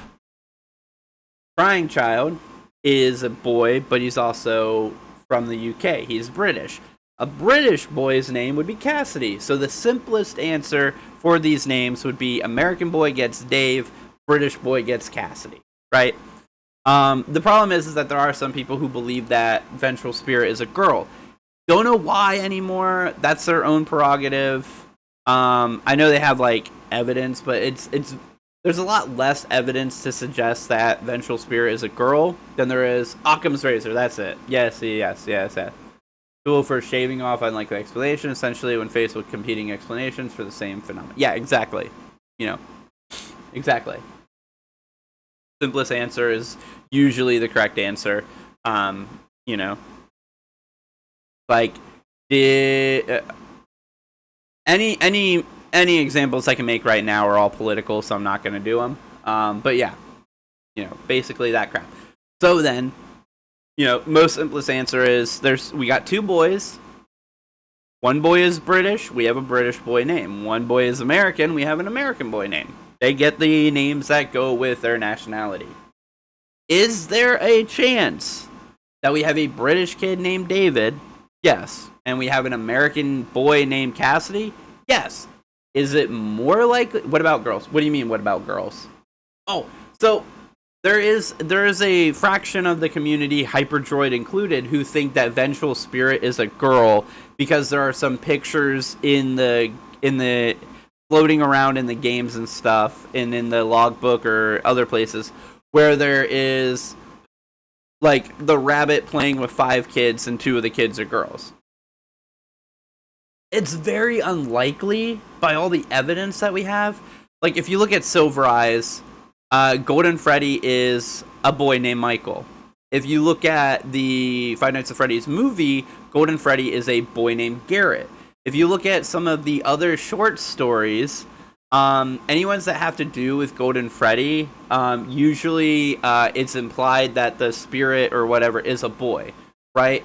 Crying Child is a boy, but he's also from the UK. He's British. A British boy's name would be Cassidy. So the simplest answer for these names would be American boy gets Dave, British boy gets Cassidy, right? The problem is that there are some people who believe that Vengeful Spirit is a girl. Don't know why anymore. That's their own prerogative. I know they have like evidence, but there's a lot less evidence to suggest that Vengeful Spirit is a girl than there is Occam's Razor. That's it. Yes. Tool for shaving off unlikely explanation, essentially when faced with competing explanations for the same phenomenon. Yeah, exactly. Exactly. Simplest answer is usually the correct answer. Like any examples I can make right now are all political, so I'm not going to do them. But yeah, basically that crap. So then, most simplest answer is we got 2 boys. One boy is British, we have a British boy name. One boy is American, we have an American boy name. They get the names that go with their nationality. Is there a chance that we have a British kid named David? Yes. And we have an American boy named Cassidy? Yes. Is it more likely? What about girls? What do you mean, what about girls? Oh, so there is a fraction of the community, Hyperdroid included, who think that Vengeful Spirit is a girl because there are some pictures in the floating around in the games and stuff, and in the logbook or other places, where there is like the rabbit playing with 5 kids and 2 of the kids are girls. It's very unlikely by all the evidence that we have. Like if you look at Silver Eyes, Golden Freddy is a boy named Michael. If you look at the Five Nights at Freddy's movie, Golden Freddy is a boy named Garrett. If you look at some of the other short stories, any ones that have to do with Golden Freddy, usually it's implied that the spirit or whatever is a boy, right?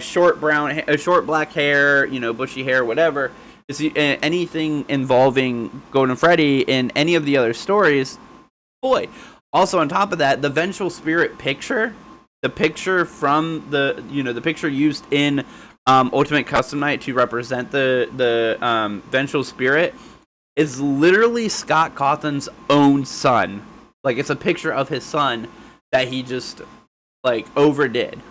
Short black hair, bushy hair, whatever. Anything involving Golden Freddy in any of the other stories, boy. Also, on top of that, the vengeful spirit picture, the picture from the picture used in Ultimate Custom Night to represent the vengeful spirit is literally Scott Cawthon's own son. Like, it's a picture of his son that he just overdid.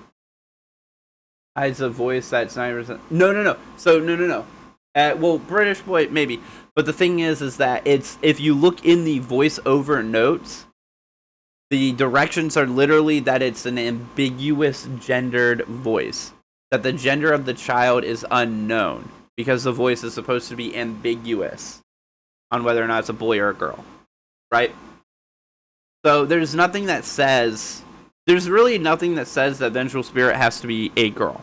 Has a voice that's 90%. No. So no. Well, British boy maybe, but the thing is that it's, if you look in the voiceover notes, the directions are literally that it's an ambiguous gendered voice. That the gender of the child is unknown because the voice is supposed to be ambiguous on whether or not it's a boy or a girl, right? So there's really nothing that says that Vengeful Spirit has to be a girl,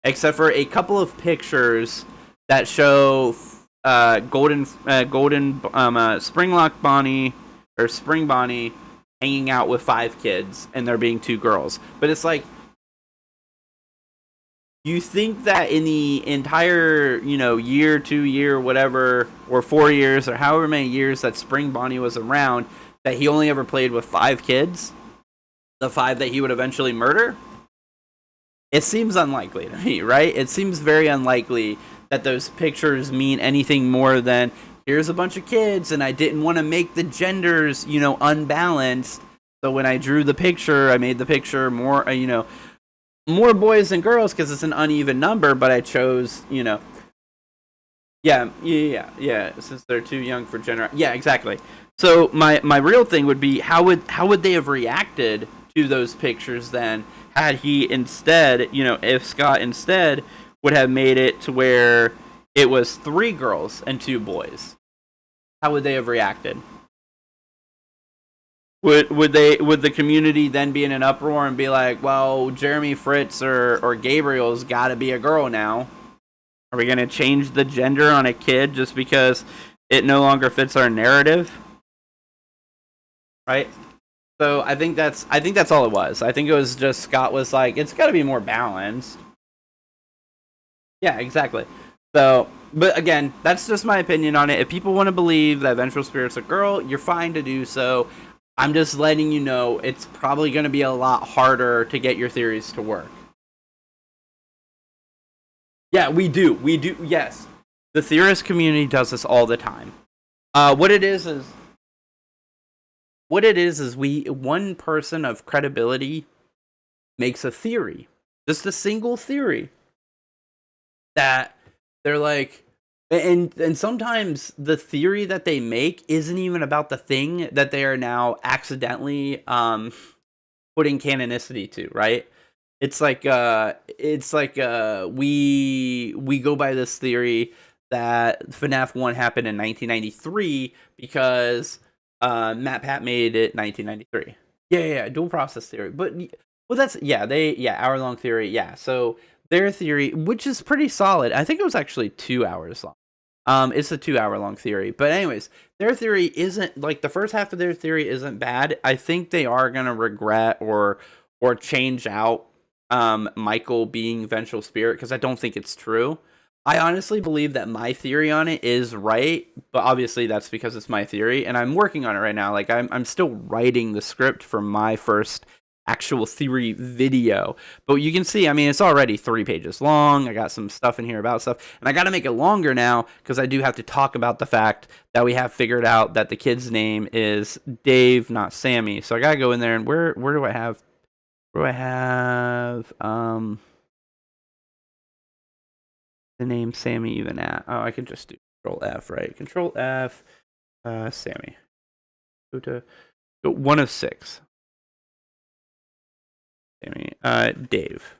except for a couple of pictures that show Springlock Bonnie or Spring Bonnie hanging out with 5 kids, and there being 2 girls. But it's like, you think that in the entire, year, 2 year, whatever, or 4 years, or however many years that Spring Bonnie was around, that he only ever played with 5 kids? The 5 that he would eventually murder? It seems unlikely to me, right? It seems very unlikely that those pictures mean anything more than, here's a bunch of kids, and I didn't want to make the genders, unbalanced. So when I drew the picture, I made the picture more, more boys than girls because it's an uneven number, but I chose, yeah, since they're too young for gender. Yeah, exactly. So my real thing would be, how would they have reacted to those pictures then, had he instead, if Scott instead would have made it to where it was 3 girls and 2 boys? How would they have reacted? Would the community then be in an uproar and be like, well, Jeremy Fritz or Gabriel's got to be a girl now? Are we going to change the gender on a kid just because it no longer fits our narrative? Right? So I think that's all it was. I think it was just Scott was like, it's got to be more balanced. Yeah, exactly. So, but again, that's just my opinion on it. If people want to believe that Vengeful Spirit's a girl, you're fine to do so. I'm just letting you know it's probably going to be a lot harder to get your theories to work. Yeah, we do. Yes. The theorist community does this all the time. What it is one person of credibility makes a theory, just a single theory, that they're like, and sometimes the theory that they make isn't even about the thing that they are now accidentally putting canonicity to, right? It's like we go by this theory that FNAF 1 happened in 1993 because Matt Pat made it 1993. Yeah, dual process theory. But well, that's hour long theory. Yeah, so their theory, which is pretty solid. I think it was actually 2 hours long. It's a 2 hour long theory. But anyways, their theory isn't, like, the first half of their theory isn't bad. I think they are gonna regret or change out Michael being Vengeful Spirit, because I don't think it's true. I honestly believe that my theory on it is right, but obviously that's because it's my theory, and I'm working on it right now. Like, I'm still writing the script for my first actual theory video. But you can see, I mean, it's already 3 pages long. I got some stuff in here about stuff, and I got to make it longer now because I do have to talk about the fact that we have figured out that the kid's name is Dave, not Sammy. So I got to go in there, and where do I have the name Sammy even at? Oh, I can just do Control F, right? Control F, Sammy. Go to 1 of 6. Sammy, Dave.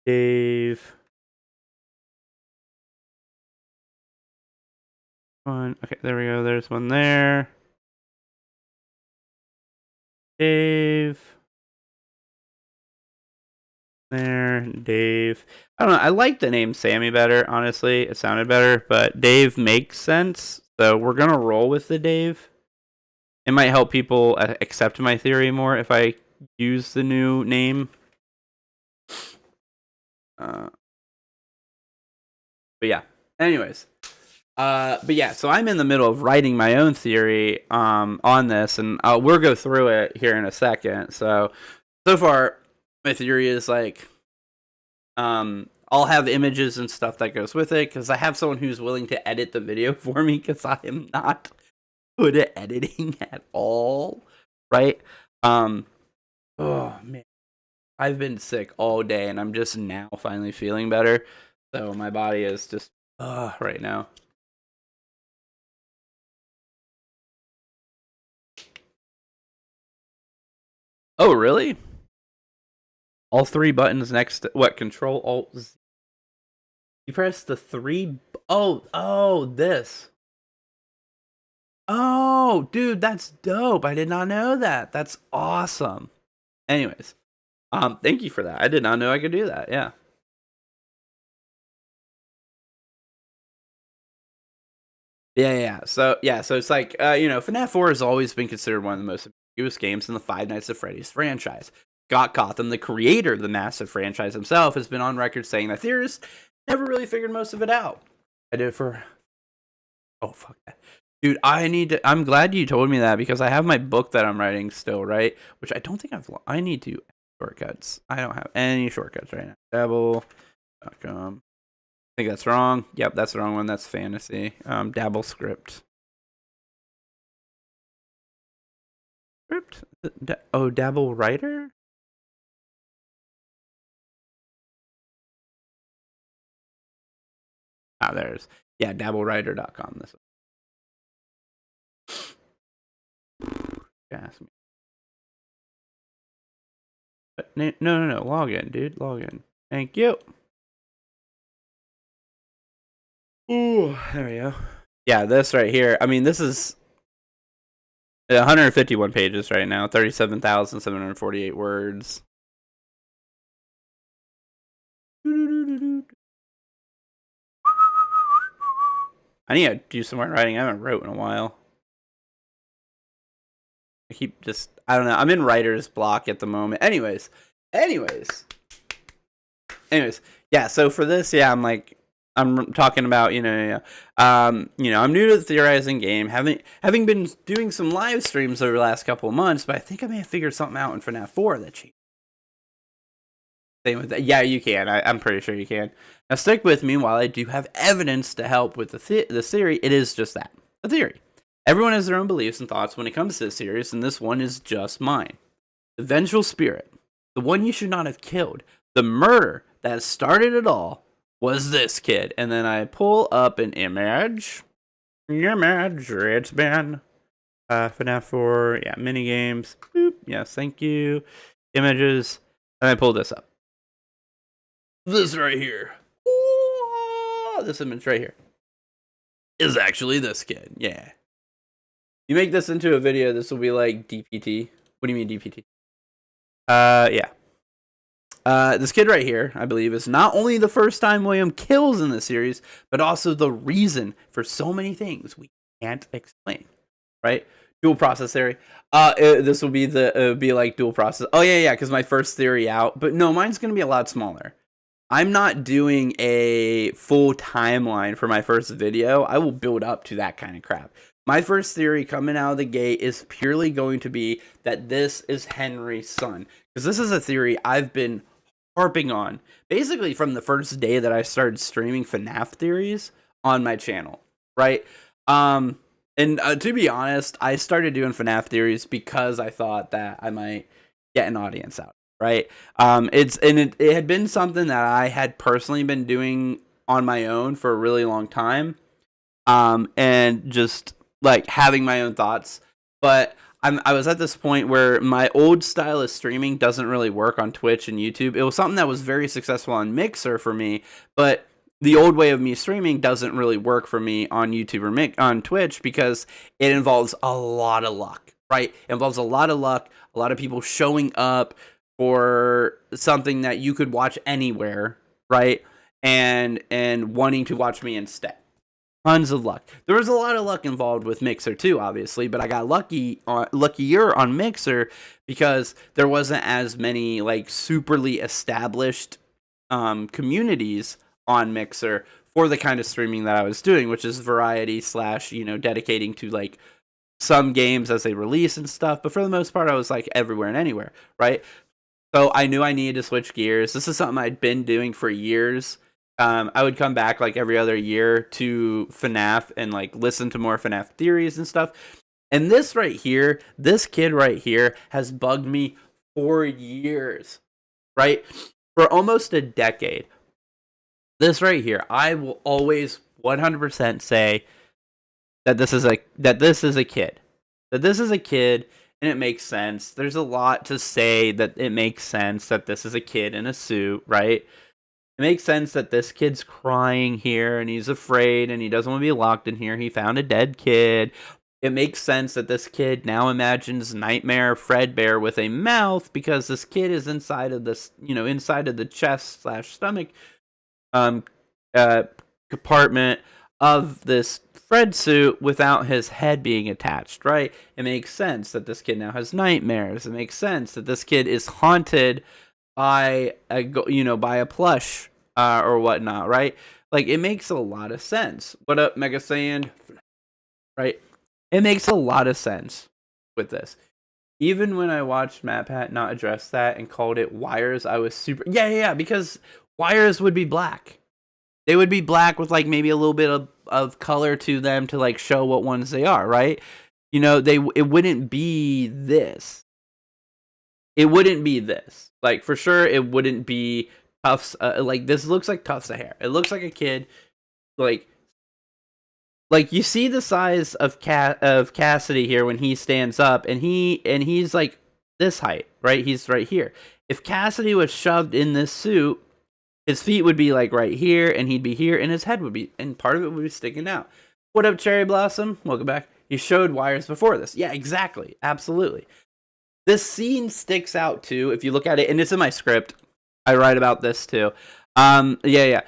Dave. one. Okay, there we go. There's one there. Dave. There, Dave. I don't know. I like the name Sammy better, honestly. It sounded better, but Dave makes sense. So we're going to roll with the Dave. It might help people accept my theory more if I use the new name. But yeah. Anyways. But yeah, so I'm in the middle of writing my own theory on this, and we'll go through it here in a second. So far, my theory is like, I'll have images and stuff that goes with it, because I have someone who's willing to edit the video for me, because I am not good at editing at all, right? Oh man, I've been sick all day, and I'm just now finally feeling better. So my body is just right now. Oh, really? All three buttons next to what? Control Alt Z. You press the three. Oh, this. Oh, dude, that's dope. I did not know that. That's awesome. Anyways, thank you for that. I did not know I could do that. Yeah. Yeah. So it's like, FNAF 4 has always been considered one of the most ambiguous games in the Five Nights at Freddy's franchise. Scott Cawthon, the creator of the massive franchise himself, has been on record saying that theorists never really figured most of it out. I did it for... Oh, fuck that. Dude, I'm glad you told me that, because I have my book that I'm writing still, right? Which I don't think I need to shortcuts. I don't have any shortcuts right now. Dabble.com. I think that's wrong. Yep, that's the wrong one. That's fantasy. Dabble script. Dabble writer? There's... Yeah, dabblewriter.com. This one. Gas me. No. Log in, dude. Log in. Thank you. Ooh, there we go. Yeah, this right here. I mean, this is 151 pages right now. 37,748 words. I need to do some more writing. I haven't wrote in a while. I don't know. I'm in writer's block at the moment. Anyways. Yeah, so for this, yeah, I'm talking about, I'm new to the theorizing game, having been doing some live streams over the last couple of months, but I think I may have figured something out in FNAF 4 that changes. Same with that. Yeah, you can. I'm pretty sure you can. Now stick with me while I do have evidence to help with the theory. It is just that, a theory. Everyone has their own beliefs and thoughts when it comes to this series, and this one is just mine. The vengeful spirit, the one you should not have killed, the murder that started it all, was this kid. And then I pull up an image. It's been FNAF 4, yeah, mini games. Boop. Yes, thank you. Images, and I pull this up. This right here. Ooh, this image right here is actually this kid. Yeah. You make this into a video, this will be like DPT. What do you mean DPT? Yeah. This kid right here, I believe, is not only the first time William kills in the series, but also the reason for so many things we can't explain. Right? Dual process theory. This will be be like dual process. Oh yeah, because my first theory out, but no, mine's gonna be a lot smaller. I'm not doing a full timeline for my first video. I will build up to that kind of crap. My first theory coming out of the gate is purely going to be that this is Henry's son. Because this is a theory I've been harping on basically from the first day that I started streaming FNAF Theories on my channel, right? And to be honest, I started doing FNAF Theories because I thought that I might get an audience out, right? It had been something that I had personally been doing on my own for a really long time, and just like having my own thoughts. But I was at this point where my old style of streaming doesn't really work on Twitch and YouTube. It was something that was very successful on Mixer for me, but the old way of me streaming doesn't really work for me on YouTube or on Twitch because it involves a lot of luck, right? It involves a lot of luck, a lot of people showing up for something that you could watch anywhere, right? And wanting to watch me instead. Tons of luck. There was a lot of luck involved with Mixer too, obviously, but I got luckier on Mixer because there wasn't as many like superly established communities on Mixer for the kind of streaming that I was doing, which is variety / dedicating to like some games as they release and stuff. But for the most part, I was like everywhere and anywhere, right? So I knew I needed to switch gears. This is something I'd been doing for years. I would come back like every other year to FNAF and like listen to more FNAF theories and stuff. And this kid right here has bugged me for years, right? For almost a decade. This right here, I will always 100% say that this is a kid. That this is a kid, and it makes sense. There's a lot to say that it makes sense that this is a kid in a suit, right? It makes sense that this kid's crying here, and he's afraid, and he doesn't want to be locked in here. He found a dead kid. It makes sense that this kid now imagines Nightmare Fredbear with a mouth because this kid is inside of this, inside of the chest / stomach compartment of this Fred suit without his head being attached, right? It makes sense that this kid now has nightmares. It makes sense that this kid is haunted by a plush or whatnot, right? Like, it makes a lot of sense. What up, Mega Saiyan? Right? It makes a lot of sense with this. Even when I watched MatPat not address that and called it wires, I was super... Yeah, because wires would be black. They would be black with, like, maybe a little bit of color to them to, like, show what ones they are, right? It wouldn't be this. It wouldn't be this. Like, for sure, it wouldn't be tufts. Like, this looks like tufts of hair. It looks like a kid, like you see the size of Cassidy here when he stands up, and he's like this height, right? He's right here. If Cassidy was shoved in this suit, his feet would be like right here, and he'd be here, and his head would be, and part of it would be sticking out. What up, Cherry Blossom? Welcome back. You showed wires before this. Yeah, exactly. Absolutely. This scene sticks out too, if you look at it, and it's in my script. I write about this too. Yeah.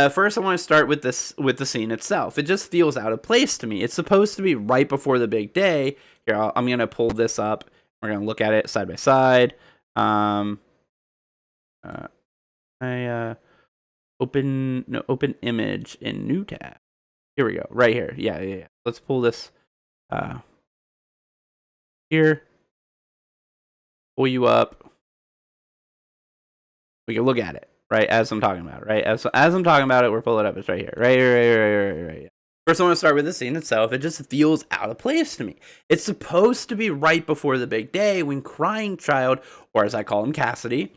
First, I want to start with the scene itself. It just feels out of place to me. It's supposed to be right before the big day. Here, I'm gonna pull this up. We're gonna look at it side by side. Open image in new tab. Here we go. Right here. Yeah. Let's pull this. Here. Pull you up. We can look at it, right? As I'm talking about it, right? As I'm talking about it, we're pulling it up. It's right here. Right. First, I want to start with the scene itself. It just feels out of place to me. It's supposed to be right before the big day when Crying Child, or as I call him, Cassidy,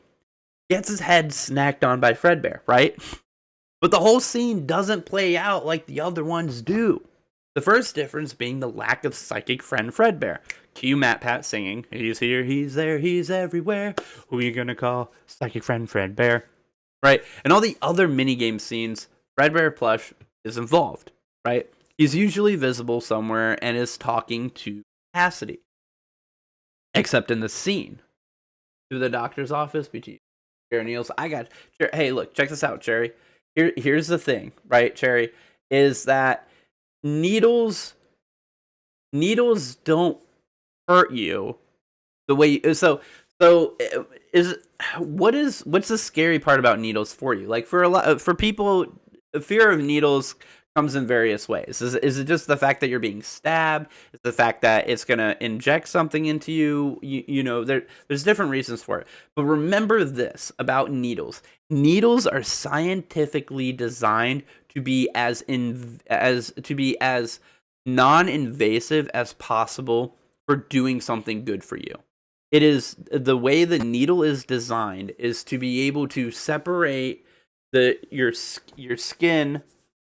gets his head snacked on by Fredbear, right? But the whole scene doesn't play out like the other ones do. The first difference being the lack of psychic friend Fredbear. Cue MatPat singing, he's here, he's there, he's everywhere. Who are you gonna call? Psychic friend Fredbear. Right? And all the other minigame scenes, Fredbear plush is involved, right? He's usually visible somewhere and is talking to Cassidy. Except in the scene. To the doctor's office, BG. Cherry Niels, hey, look, check this out, Cherry. Here's the thing, right, Cherry, is that needles don't hurt you the way what's the scary part about needles for you? Like, for people, fear of needles comes in various ways. Is it just the fact that you're being stabbed? Is it the fact that it's gonna inject something into you? There's different reasons for it. But remember this about needles. Needles are scientifically designed to be as non-invasive as possible for doing something good for you. It is the way the needle is designed is to be able to separate your skin,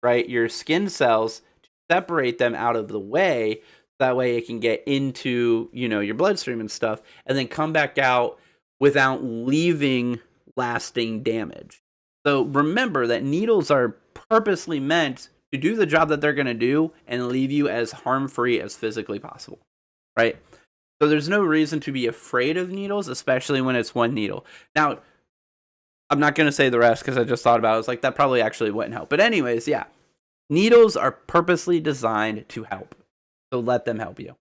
right? Your skin cells, to separate them out of the way. That way it can get into, your bloodstream and stuff, and then come back out without leaving lasting damage. So remember that needles are purposely meant to do the job that they're going to do and leave you as harm-free as physically possible, right? So there's no reason to be afraid of needles, especially when it's one needle. Now, I'm not going to say the rest because I just thought about it. I was like, that probably actually wouldn't help. But anyways, yeah. Needles are purposely designed to help. So let them help you.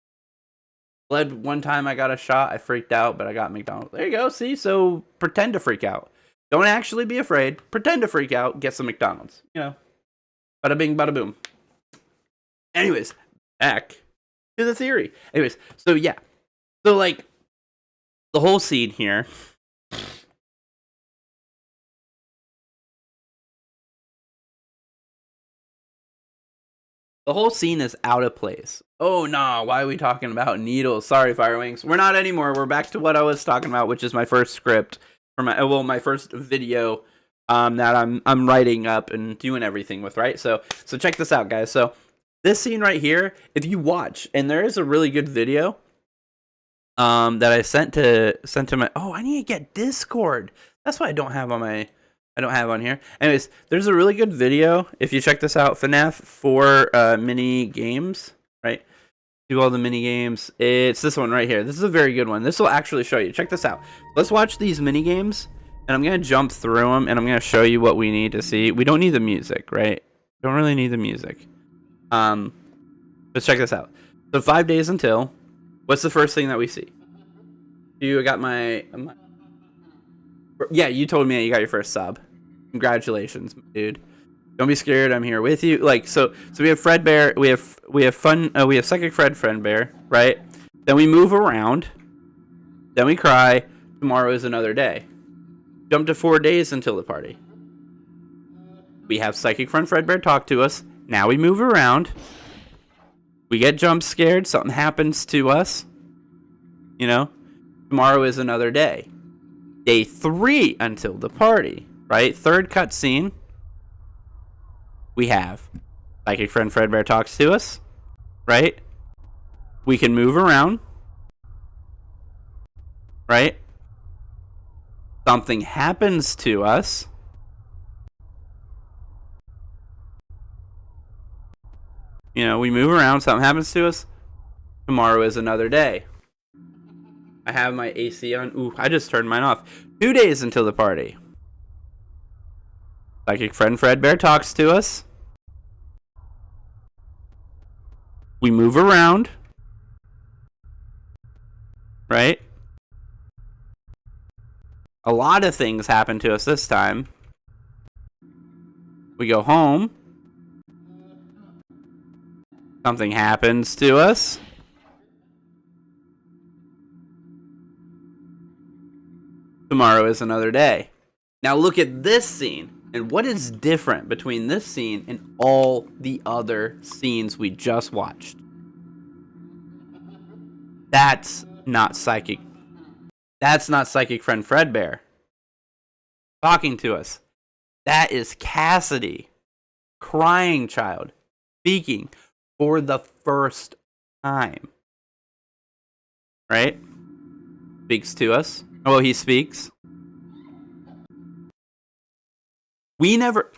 One time I got a shot. I freaked out, but I got McDonald's. There you go. See? So pretend to freak out. Don't actually be afraid. Pretend to freak out. Get some McDonald's. You know. Bada bing, bada boom. Anyways, back to the theory. Anyways, so yeah. So like, the whole scene here. The whole scene is out of place. Oh, nah, why are we talking about needles? Sorry, Firewings. We're not anymore. We're back to what I was talking about, which is my first script for my first video that I'm writing up and doing everything with, right? So check this out, guys. So this scene right here, if you watch, and there is a really good video that I sent to my I need to get Discord. That's why I don't have on here. Anyways, there's a really good video. If you check this out, FNAF 4 mini games, right? Do all the mini games. It's this one right here. This is a very good one. This will actually show you. Check this out. Let's watch these mini games, and I'm gonna jump through them, and I'm gonna show you what we need to see. We don't need the music, right? Don't really need the music. Let's check this out. So 5 days until. What's the first thing that we see? You got my yeah, you told me that you got your first sub. Congratulations, dude. Don't be scared. I'm here with you. Like so we have Fredbear. We have fun. We have Psychic Fredbear, right? Then we move around. Then we cry. Tomorrow is another day. Jump to 4 days until the party. We have Psychic Fredbear talk to us. Now we move around. We get jump scared. Something happens to us. You know. Tomorrow is another day. Day 3 until the party, right? Third cutscene. We have Psychic Fredbear talks to us, right? We can move around, right? Something happens to us. You know, we move around, something happens to us. Tomorrow is another day. I have my AC on. Ooh, I just turned mine off. 2 days until the party. Psychic Fredbear talks to us. We move around. Right? A lot of things happen to us this time. We go home. Something happens to us. Tomorrow is another day. Now look at this scene. And what is different between this scene and all the other scenes we just watched? That's not Psychic. That's not Psychic Fredbear talking to us. That is Cassidy, crying child, speaking for the first time. Right? Speaks to us. Oh, he speaks. We never...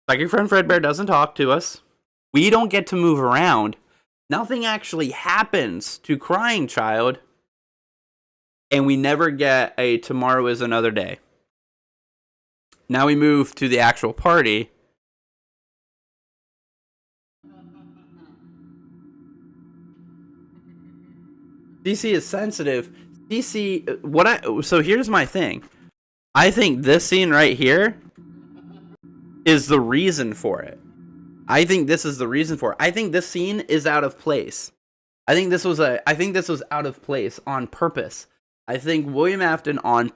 Psychic Fredbear doesn't talk to us. We don't get to move around. Nothing actually happens to Crying Child. And we never get a tomorrow is another day. Now we move to the actual party. DC is sensitive. DC, so here's my thing. I think this scene right here is the reason for it. I think this is the reason for it. I think this scene is out of place. I think this was out of place on purpose. I think William Afton Scott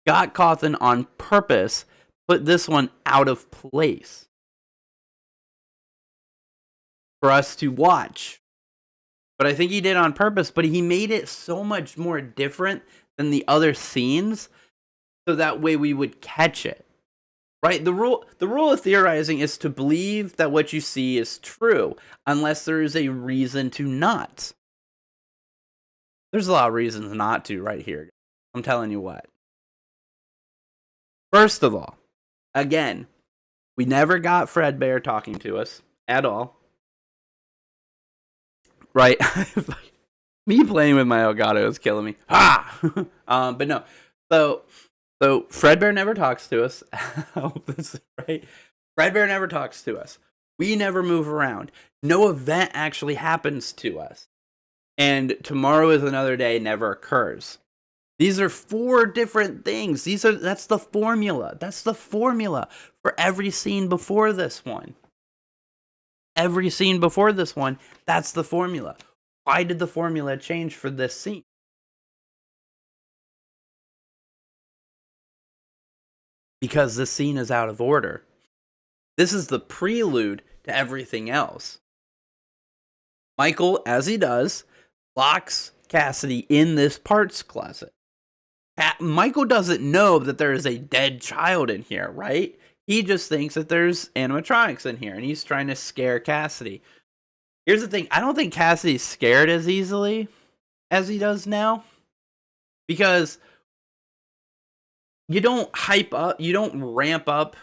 Cawthon on purpose put this one out of place for us to watch. But I think he did on purpose, but he made it so much more different than the other scenes, so that way we would catch it. Right? The rule of theorizing is to believe that what you see is true, unless there is a reason to not. There's a lot of reasons not to right here. I'm telling you what. First of all, again, we never got Fredbear talking to us at all. Right? Me playing with my Elgato is killing me. But no. So Fredbear never talks to us. I hope this is right. Fredbear never talks to us. We never move around. No event actually happens to us. And tomorrow is another day never occurs. These are 4 different things. That's the formula. That's the formula for every scene before this one. Every scene before this one, that's the formula. Why did the formula change for this scene? Because this scene is out of order. This is the prelude to everything else. Michael, as he does, locks Cassidy in this parts closet. Michael doesn't know that there is a dead child in here, right? He just thinks that there's animatronics in here, and he's trying to scare Cassidy. Here's the thing. I don't think Cassidy's scared as easily as he does now. Because you don't ramp up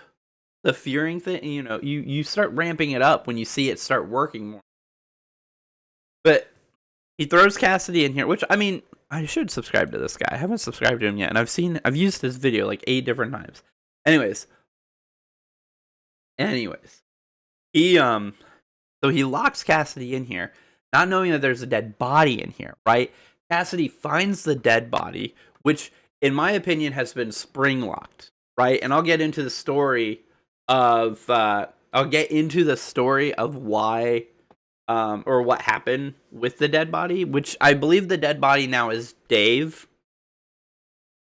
the fearing thing. You know, you start ramping it up when you see it start working more. But he throws Cassidy in here, which, I mean, I should subscribe to this guy. I haven't subscribed to him yet, and I've used his video like 8 different times. Anyways, he so he locks Cassidy in here, not knowing that there's a dead body in here, right? Cassidy finds the dead body, which, in my opinion, has been spring locked, right? And I'll get into the story of why or what happened with the dead body, which I believe the dead body now is Dave.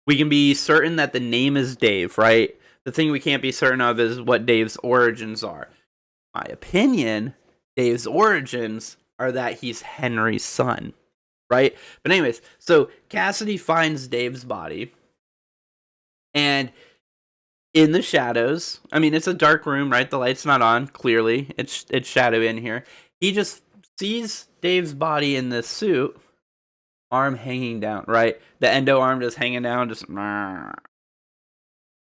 We can be certain that the name is Dave, right? The thing we can't be certain of is what Dave's origins are. My opinion, Dave's origins are that he's Henry's son, right? But anyways, so Cassidy finds Dave's body, and in the shadows, I mean, it's a dark room, right? The light's not on, clearly. It's shadow in here. He just sees Dave's body in this suit, arm hanging down, right? The endo arm just hanging down, just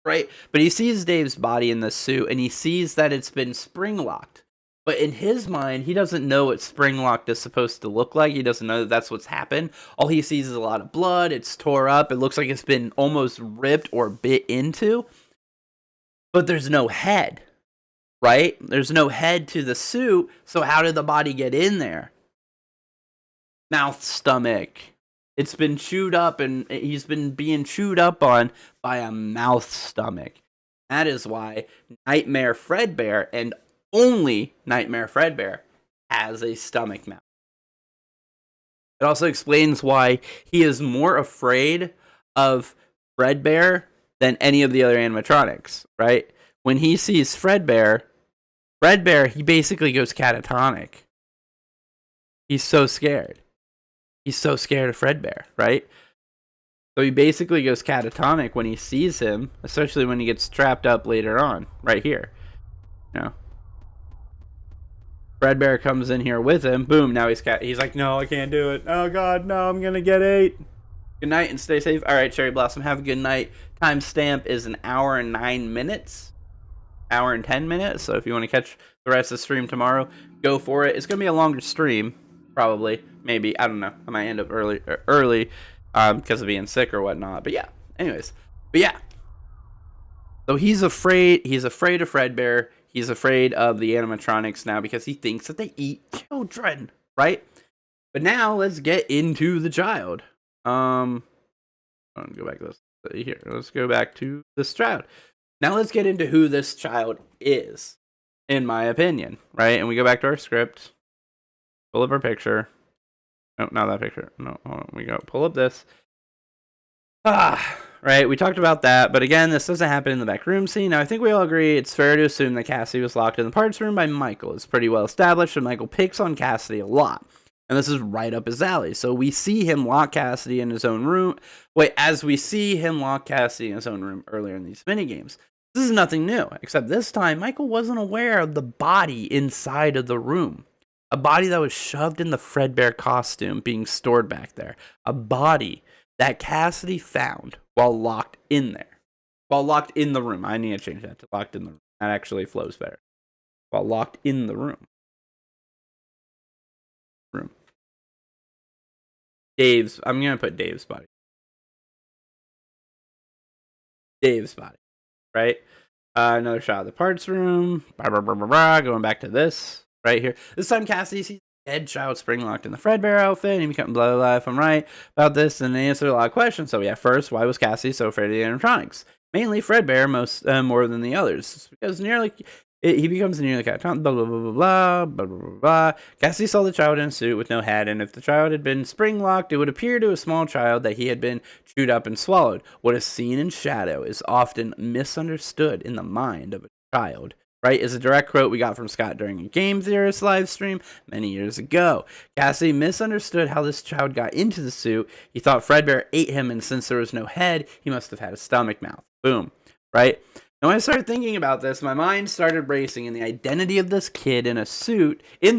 right? But he sees Dave's body in this suit, and he sees that it's been spring locked. But in his mind, he doesn't know what spring locked is supposed to look like. He doesn't know that that's what's happened. All he sees is a lot of blood. It's tore up. It looks like it's been almost ripped or bit into. But there's no head. Right? There's no head to the suit, so how did the body get in there? Mouth, stomach. It's been chewed up, and he's been being chewed up on by a mouth stomach. That is why Nightmare Fredbear, and only Nightmare Fredbear, has a stomach mouth. It also explains why he is more afraid of Fredbear than any of the other animatronics, right? When he sees Fredbear, he basically goes catatonic. He's so scared. He's so scared of Fredbear, right? So he basically goes catatonic when he sees him, especially when he gets trapped up later on, right here. You know, Fredbear comes in here with him. Boom! Now he's like, no, I can't do it. Oh God, no! I'm gonna get ate. Good night and stay safe. All right, Cherry Blossom, have a good night. Timestamp is 1 hour and 9 minutes. Hour and 10 minutes. So if you want to catch the rest of the stream tomorrow, go for it. It's gonna be a longer stream, probably, maybe. I don't know. I might end up early, because of being sick or whatnot. But yeah. Anyways, so he's afraid. He's afraid of Fredbear. He's afraid of the animatronics now because he thinks that they eat children, right? But now let's get into the child. I'll go back to this here. Let's go back to this child. Now let's get into who this child is, in my opinion, right? And we go back to our script, pull up our picture. No, not that picture. No, hold on. We go pull up this. Right, we talked about that, but again, this doesn't happen in the back room scene. Now, I think we all agree it's fair to assume that Cassidy was locked in the parts room by Michael. It's pretty well established, and Michael picks on Cassidy a lot. And this is right up his alley. So we see him lock Cassidy in his own room. As we see him lock Cassidy in his own room earlier in these minigames. This is nothing new, except this time, Michael wasn't aware of the body inside of the room. A body that was shoved in the Fredbear costume being stored back there. A body that Cassidy found while locked in there. While locked in the room. I need to change that to locked in the room. That actually flows better. While locked in the room. I'm going to put Dave's body. Dave's body. Right? Another shot of the parts room. Going back to this. Right here. This time Cassie sees a dead child spring locked in the Fredbear outfit. And he becomes blah, blah, blah. If I'm right about this, and they answer a lot of questions. So yeah, first, why was Cassie so afraid of the animatronics? Mainly Fredbear, more than the others. Because he becomes nearly cat. Blah, blah, blah, blah, blah, blah, blah, blah. Cassie saw the child in a suit with no head, and if the child had been spring-locked, it would appear to a small child that he had been chewed up and swallowed. What is seen in shadow is often misunderstood in the mind of a child. Right, is a direct quote we got from Scott during a Game Theorist live stream many years ago. Cassie misunderstood how this child got into the suit. He thought Fredbear ate him, and since there was no head, he must have had a stomach mouth. Boom. Right? Now, when I started thinking about this, my mind started racing, and the identity of this kid in the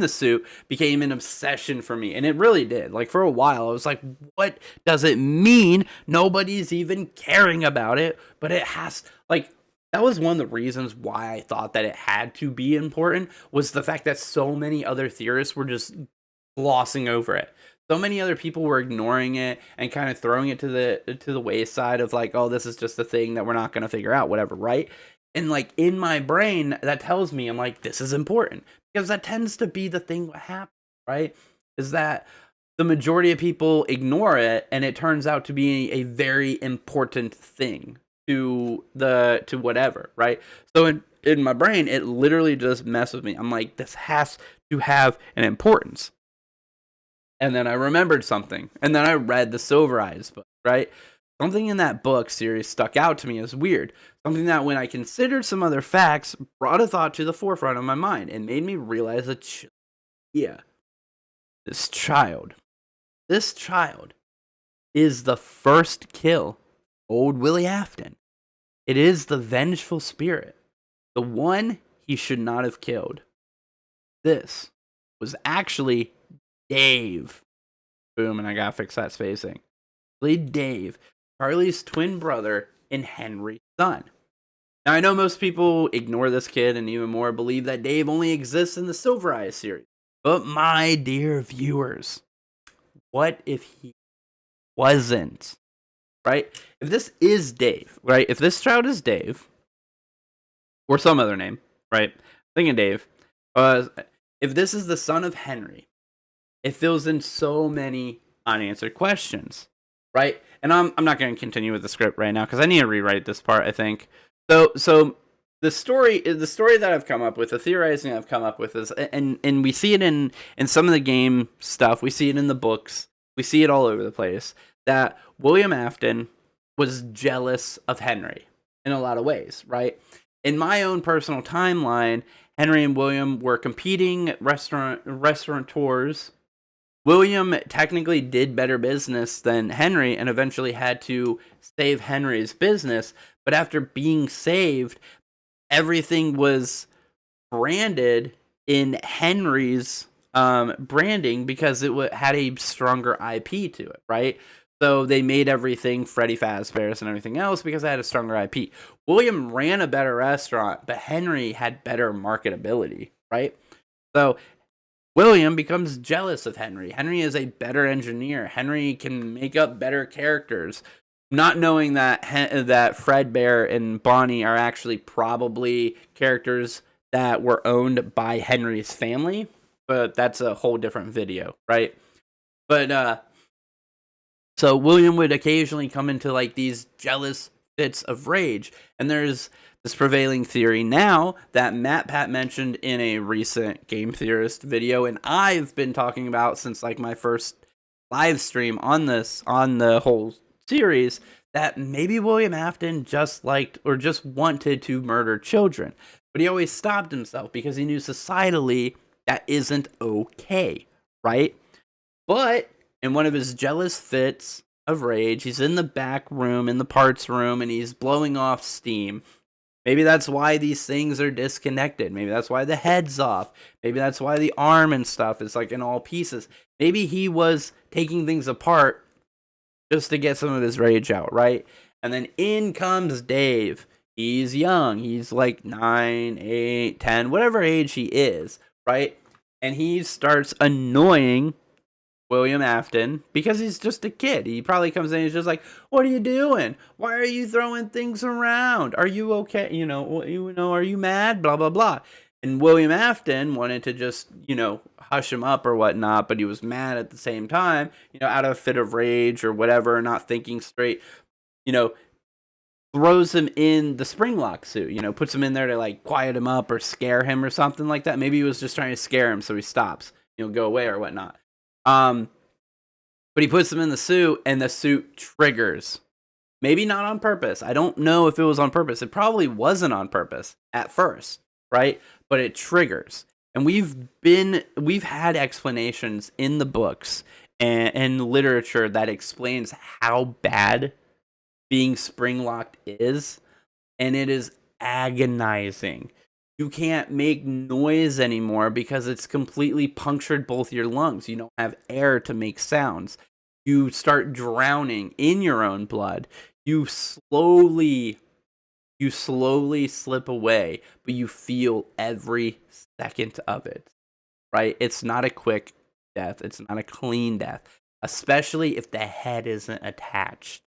suit, became an obsession for me. And it really did. Like, for a while, I was like, what does it mean? Nobody's even caring about it, but it has, like, that was one of the reasons why I thought that it had to be important, was the fact that so many other theorists were just glossing over it. So many other people were ignoring it and kind of throwing it to the wayside of like, oh, this is just a thing that we're not going to figure out, whatever, right? And like in my brain, that tells me, I'm like, this is important, because that tends to be the thing that happens, right? Is that the majority of people ignore it, and it turns out to be a very important thing to whatever, right? So in my brain, it literally just messes with me. I'm like, this has to have an importance. And then I remembered something. And then I read the Silver Eyes book, right? Something in that book series stuck out to me as weird. Something that, when I considered some other facts, brought a thought to the forefront of my mind and made me realize that, yeah, this child is the first kill old Willie Afton. It is the vengeful spirit, the one he should not have killed. This was actually Dave. Boom, and I gotta fix that spacing. Dave, Charlie's twin brother and Henry's son. Now, I know most people ignore this kid and even more believe that Dave only exists in the Silver Eyes series. But my dear viewers, what if he wasn't? Right? If this is Dave, right? If this child is Dave, or some other name, right? Thinking Dave. If this is the son of Henry, it fills in so many unanswered questions, right? And I'm not going to continue with the script right now because I need to rewrite this part, I think. So the story that I've come up with, the theorizing I've come up with is, and we see it in some of the game stuff, we see it in the books, we see it all over the place, that William Afton was jealous of Henry in a lot of ways, right? In my own personal timeline, Henry and William were competing restaurateurs. William technically did better business than Henry and eventually had to save Henry's business. But after being saved, everything was branded in Henry's branding because it had a stronger IP to it, right? So they made everything Freddy Fazbear's and everything else because it had a stronger IP. William ran a better restaurant, but Henry had better marketability, right? So William becomes jealous of Henry. Henry is a better engineer. Henry can make up better characters. Not knowing that Fredbear and Bonnie are actually probably characters that were owned by Henry's family, but that's a whole different video, right? But so William would occasionally come into like these jealous fits of rage, and there's this prevailing theory now that Matt Pat mentioned in a recent Game Theorist video, and I've been talking about since like my first live stream on the whole series, that maybe William Afton just wanted to murder children, but he always stopped himself because he knew societally that isn't okay, right? But in one of his jealous fits of rage, he's in the back room, in the parts room, and he's blowing off steam. Maybe that's why these things are disconnected. Maybe that's why the head's off. Maybe that's why the arm and stuff is like in all pieces. Maybe he was taking things apart just to get some of his rage out, right? And then in comes Dave. He's young. He's like 9, 8, 10, whatever age he is, right? And he starts annoying William Afton because he's just a kid. He probably comes in and he's just like, "What are you doing? Why are you throwing things around? Are you okay? Are you mad? Blah blah blah." And William Afton wanted to just, hush him up or whatnot, but he was mad at the same time, out of a fit of rage or whatever, not thinking straight, you know, throws him in the Springlock suit, puts him in there to like quiet him up or scare him or something like that. Maybe he was just trying to scare him so he stops, go away or whatnot. But he puts him in the suit and the suit triggers. Maybe not on purpose. I don't know if it was on purpose. It probably wasn't on purpose at first, right? But it triggers. And we've had explanations in the books and literature that explains how bad being spring locked is, and it is agonizing. You can't make noise anymore because it's completely punctured both your lungs. You don't have air to make sounds. You start drowning in your own blood. You slowly slip away, but you feel every second of it, right? It's not a quick death. It's not a clean death, especially if the head isn't attached,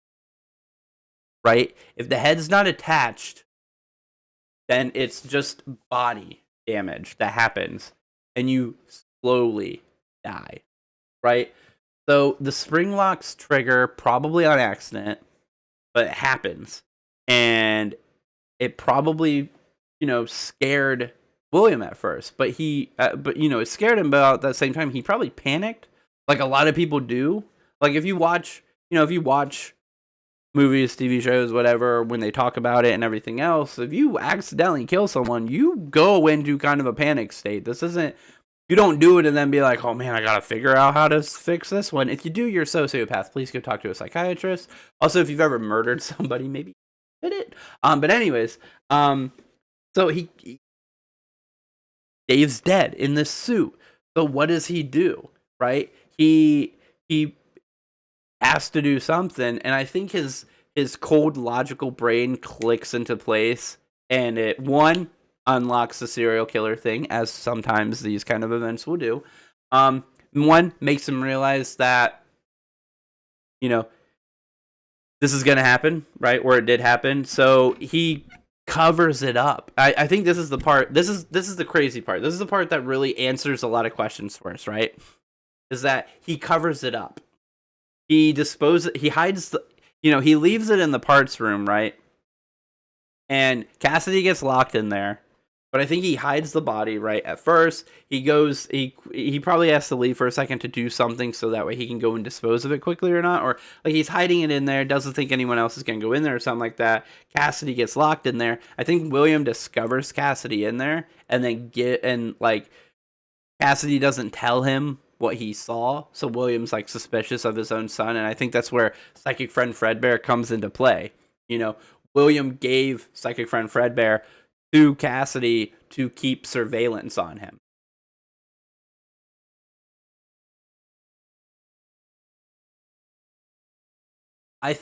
right? If the head's not attached, then it's just body damage that happens, and you slowly die, right? So the spring locks trigger probably on accident, but it happens. And it probably, scared William at first, but it scared him, but at the same time, he probably panicked, like a lot of people do. Like if you watch movies, TV shows, whatever, when they talk about it and everything else, if you accidentally kill someone, you go into kind of a panic state. You don't do it and then be like, oh man, I gotta figure out how to fix this one. If you do, you're a sociopath. Please go talk to a psychiatrist. Also, if you've ever murdered somebody, maybe did it. But anyways, so Dave's dead in this suit. So what does he do? Right? He has to do something, and I think his cold logical brain clicks into place, and it unlocks the serial killer thing, as sometimes these kind of events will do. One makes him realize that this is gonna happen, right? Or it did happen, so he covers it up. I think this is the part. This is the crazy part. This is the part that really answers a lot of questions for us, right? Is that he covers it up. He hides he leaves it in the parts room, right? And Cassidy gets locked in there. But I think he hides the body, right? At first, he probably has to leave for a second to do something so that way he can go and dispose of it quickly or not. Or like he's hiding it in there, doesn't think anyone else is going to go in there or something like that. Cassidy gets locked in there. I think William discovers Cassidy in there and then Cassidy doesn't tell him what he saw. So William's like suspicious of his own son. And I think that's where Psychic Friend Fredbear comes into play. William gave Psychic Friend Fredbear to Cassidy to keep surveillance on him. I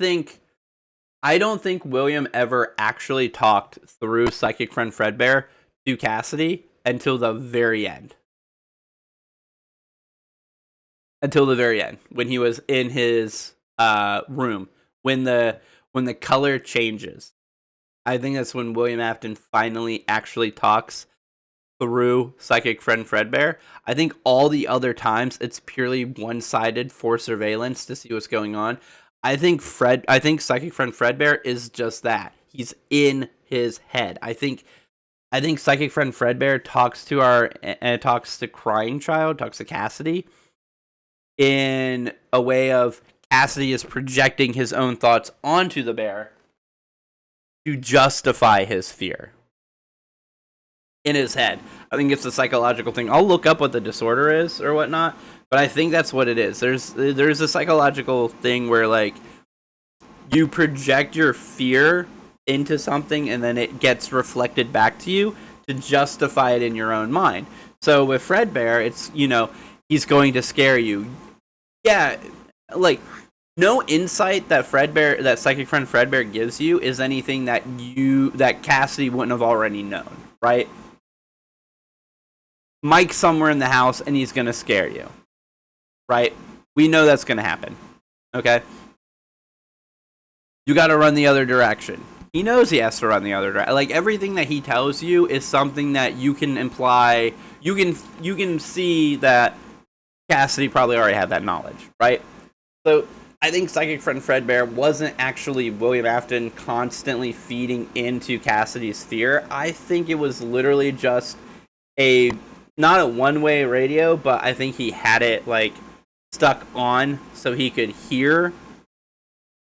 don't think William ever actually talked through Psychic Friend Fredbear to Cassidy until the very end. When he was in his room, when the color changes. I think that's when William Afton finally actually talks through Psychic Friend Fredbear. I think all the other times it's purely one-sided for surveillance to see what's going on. I think Psychic Friend Fredbear is just that. He's in his head. I think Psychic Friend Fredbear talks to Crying Child, talks to Cassidy in a way of Cassidy is projecting his own thoughts onto the bear to justify his fear in his head. I think it's a psychological thing. I'll look up what the disorder is or whatnot, but I think that's what it is. There's a psychological thing where like you project your fear into something and then it gets reflected back to you to justify it in your own mind. So with Fredbear, it's he's going to scare you. Yeah, like no insight that that psychic friend Fredbear gives you is anything that Cassidy wouldn't have already known, right? Mike's somewhere in the house and he's gonna scare you, right? We know that's gonna happen, okay? You gotta run the other direction. He knows he has to run the other direction. Like, everything that he tells you is something that you can imply, you can see that Cassidy probably already had that knowledge, right? So I think Psychic Friend Fredbear wasn't actually William Afton constantly feeding into Cassidy's fear. I think it was literally just not a one-way radio, but I think he had it, like, stuck on so he could hear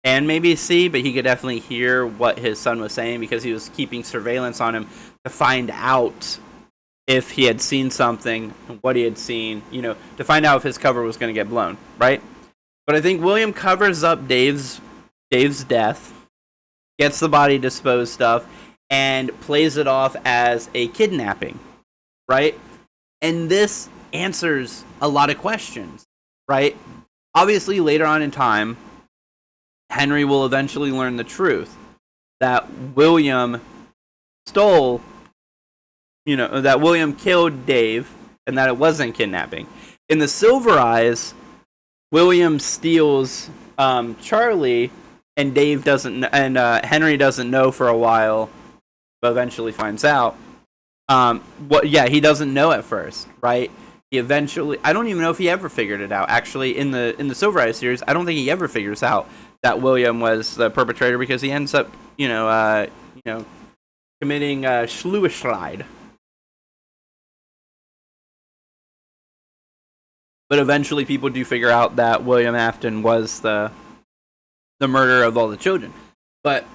and maybe see, but he could definitely hear what his son was saying because he was keeping surveillance on him to find out if he had seen something, what he had seen, to find out if his cover was going to get blown, right? But I think William covers up Dave's death, gets the body disposed of, and plays it off as a kidnapping, right? And this answers a lot of questions, right? Obviously, later on in time, Henry will eventually learn the truth that William stole, that William killed Dave and that it wasn't kidnapping. In the Silver Eyes, William steals Charlie, and Henry doesn't know for a while, but eventually finds out. He doesn't know at first, right? He eventually, I don't even know if he ever figured it out. Actually, in the Silver Eyes series, I don't think he ever figures out that William was the perpetrator because he ends up, committing Schlueschleid. But eventually people do figure out that William Afton was the murderer of all the children. But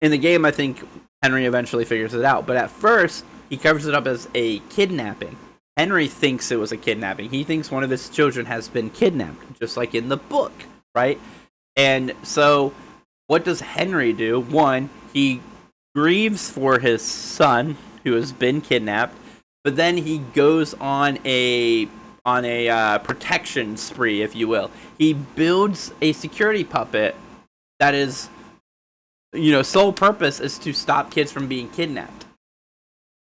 in the game, I think Henry eventually figures it out. But at first, he covers it up as a kidnapping. Henry thinks it was a kidnapping. He thinks one of his children has been kidnapped, just like in the book, right? And so, what does Henry do? One, he grieves for his son who has been kidnapped, but then he goes on a protection spree, if you will. He builds a security puppet that is, sole purpose is to stop kids from being kidnapped.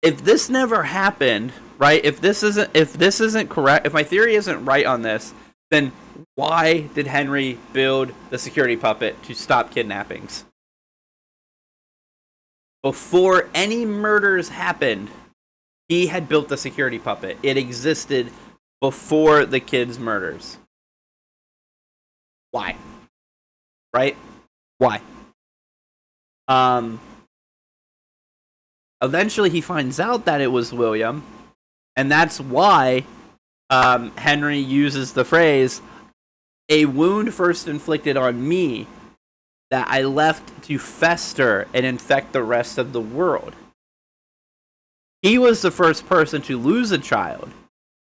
If this never happened, right? If this isn't correct, if my theory isn't right on this, then why did Henry build the security puppet to stop kidnappings? Before any murders happened, he had built the security puppet. It existed before the kids' murders. Why? Right? Why? Eventually he finds out that it was William, and that's why Henry uses the phrase, "A wound first inflicted on me that I left to fester and infect the rest of the world." He was the first person to lose a child,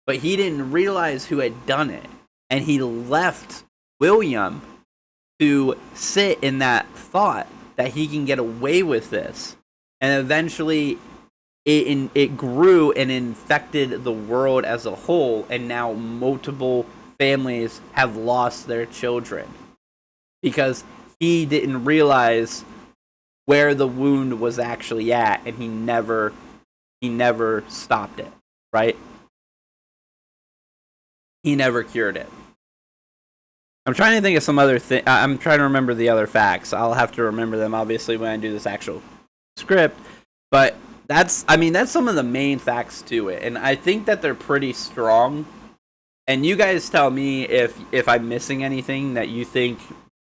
but he didn't realize who had done it. And he left William to sit in that thought that he can get away with this. And eventually it grew and infected the world as a whole, and now multiple families have lost their children because he didn't realize where the wound was actually at, and he never stopped it, right? He never cured it. I'm trying to think of some other thing. I'm trying to remember the other facts. I'll have to remember them, obviously, when I do this actual script. But that's some of the main facts to it. And I think that they're pretty strong. And you guys tell me if I'm missing anything that you think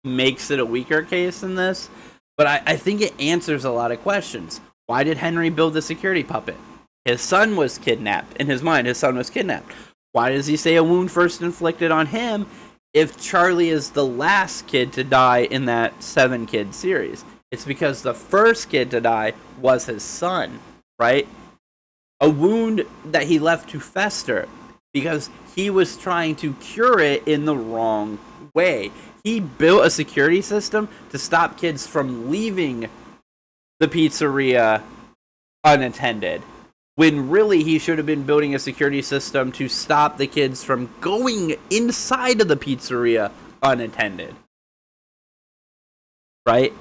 makes it a weaker case than this. But I think it answers a lot of questions. Why did Henry build the security puppet? His son was kidnapped. In his mind, his son was kidnapped. Why does he say a wound first inflicted on him if Charlie is the last kid to die in that 7-kid series? It's because the first kid to die was his son, right? A wound that he left to fester because he was trying to cure it in the wrong way. He built a security system to stop kids from leaving the pizzeria unattended, when really he should have been building a security system to stop the kids from going inside of the pizzeria unattended, right?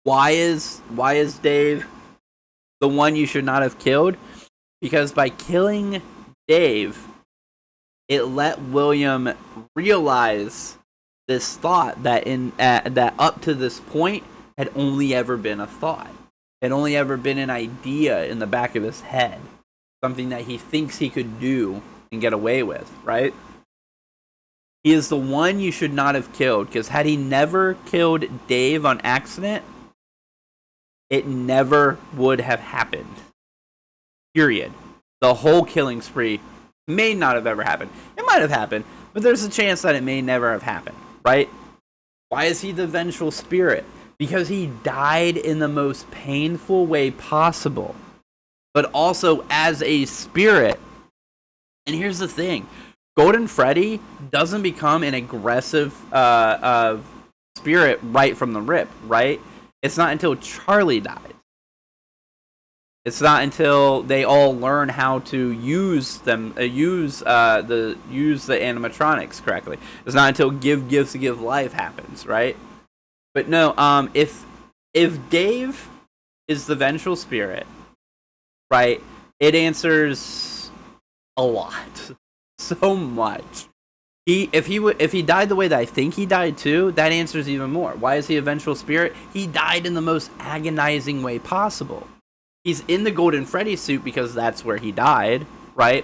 Why is Dave the one you should not have killed? Because by killing Dave, it let William realize this thought that that up to this point had only ever been a thought, had only ever been an idea in the back of his head, something that he thinks he could do and get away with, right? He is the one you should not have killed, because had he never killed Dave on accident, it never would have happened. Period. The whole killing spree may not have ever happened. It might have happened, but there's a chance that it may never have happened, right? Why is he the vengeful spirit? Because he died in the most painful way possible, but also as a spirit. And here's the thing. Golden Freddy doesn't become an aggressive spirit right from the rip, right? It's not until Charlie dies. It's not until they all learn how to use the animatronics correctly. It's not until give gifts to give life happens, right? But no, if Dave is the vengeful spirit, right, it answers a lot, so much. If he died the way that I think he died too, that answers even more. Why is he a vengeful spirit? He died in the most agonizing way possible. He's in the Golden Freddy suit because that's where he died, right?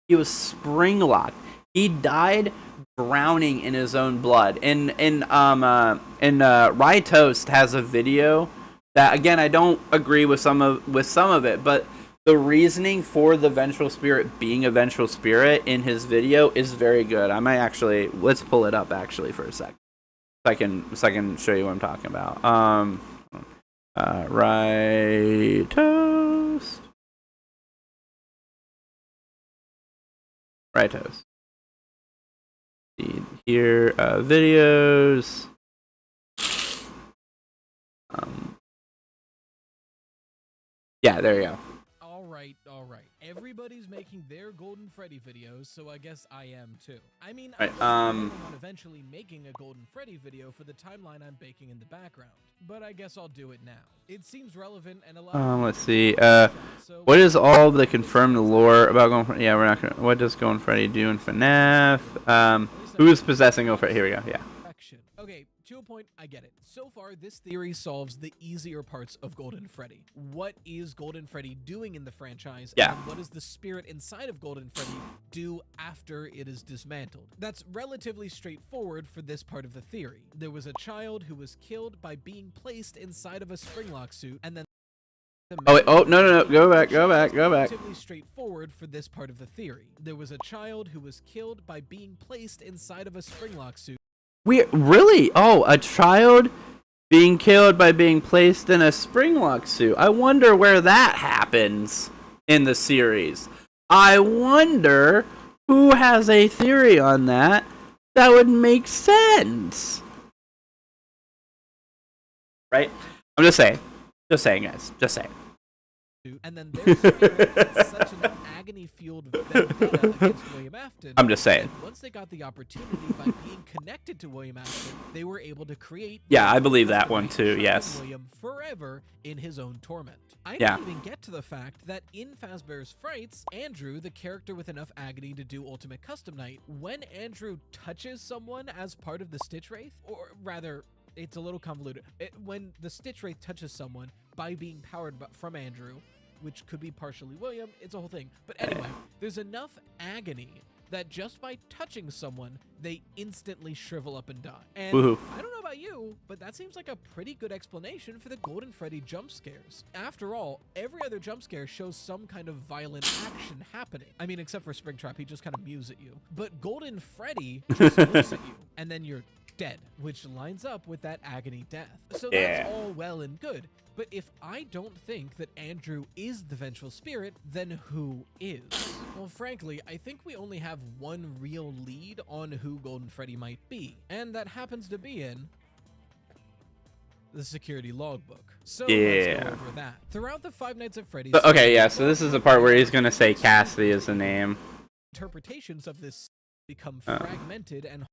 He was spring locked. He died drowning in his own blood. And Rye Toast has a video that, again, I don't agree with some of it, but the reasoning for the vengeful spirit being a vengeful spirit in his video is very good. I might actually, let's pull it up actually for a sec, so I can show you what I'm talking about. Rye Toast. Rye Toast. See here, videos. Yeah, there you go. All right. Everybody's making their Golden Freddy videos, so I guess I am too. I mean, right, I'm eventually making a Golden Freddy video for the timeline I'm baking in the background, but I guess I'll do it now. It seems relevant and a lot. Let's see. What is all the confirmed lore about Golden Freddy? Yeah, we're not gonna. What does Golden Freddy do in FNAF? Who is possessing Golden Freddy? Here we go. Yeah. Okay, to a point, I get it. So far, this theory solves the easier parts of Golden Freddy. What is Golden Freddy doing in the franchise? Yeah. And what does the spirit inside of Golden Freddy do after it is dismantled? That's relatively straightforward for this part of the theory. There was a child who was killed by being placed inside of a springlock suit, and then Oh wait, no, go back. Relatively straightforward for this part of the theory. There was a child who was killed by being placed inside of a springlock suit. Really? Oh, a child being killed by being placed in a springlock suit. I wonder where that happens in the series. I wonder who has a theory on that that would make sense. Right? I'm just saying. Just saying, guys. Just saying. And then their spirit had such an agony-fueled vendetta against William Afton. I'm just saying. Once they got the opportunity by being connected to William Afton, they were able to create. Yeah, I believe that one too. Yes. William forever in his own torment. I Yeah. didn't even get to the fact that in Fazbear's Frights, Andrew, the character with enough agony to do Ultimate Custom Night, when Andrew touches someone as part of the Stitch Wraith, or rather, it's a little convoluted. When the Stitch Wraith touches someone by being powered from Andrew, which could be partially William, it's a whole thing. But anyway, there's enough agony that just by touching someone, they instantly shrivel up and die. And Woohoo. I don't know about you, but that seems like a pretty good explanation for the Golden Freddy jump scares. After all, every other jump scare shows some kind of violent action happening. I mean, except for Springtrap, he just kind of mews at you. But Golden Freddy just looks at you, and then you're dead, which lines up with that agony death. So that's all well and good. But if I don't think that Andrew is the vengeful spirit, then who is? Well, frankly, I think we only have one real lead on who Golden Freddy might be, and that happens to be in the security logbook. So Yeah. let's go over that. Throughout the Five Nights at Freddy's... Okay, yeah, so this is the part where he's gonna say Cassidy is the name. Interpretations of this become fragmented and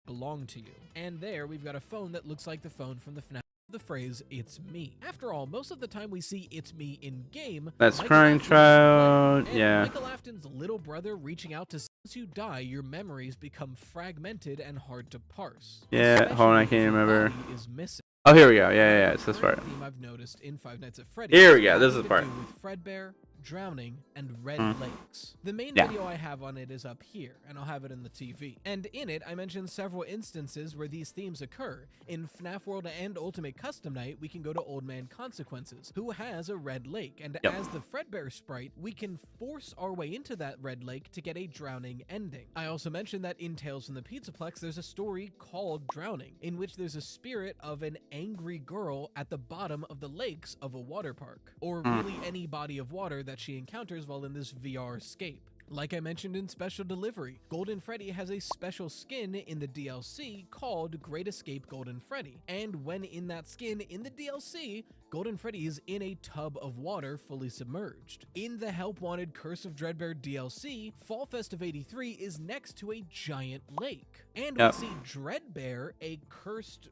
belong to you. And there we've got a phone that looks like the phone from the FNAF. The phrase "it's me." After all, most of the time we see "it's me" in game. That's Michael Crying Afton's Child, play, and yeah. Michael Afton's little brother reaching out to. Once you die, your memories become fragmented and hard to parse. Yeah, hold on, I can't remember. Is missing. Oh, here we go. Yeah, it's this part. Theme I've noticed in Five Nights at Freddy's. Here we go. This is the part. With Fredbear, drowning, and red lakes. The main Yeah. video I have on it is up here, and I'll have it in the TV. And in it, I mentioned several instances where these themes occur. In FNAF World and Ultimate Custom Night, we can go to Old Man Consequences, who has a red lake, and Yep. as the Fredbear sprite, we can force our way into that red lake to get a drowning ending. I also mentioned that in Tales from the Pizzaplex, there's a story called Drowning, in which there's a spirit of an angry girl at the bottom of the lakes of a water park, or really any body of water that she encounters while in this VR escape. Like I mentioned in Special Delivery, Golden Freddy has a special skin in the DLC called Great Escape Golden Freddy, and when in that skin in the DLC, Golden Freddy is in a tub of water fully submerged. In the Help Wanted Curse of Dreadbear DLC, Fall Fest of '83 is next to a giant lake, and we see Dreadbear, a cursed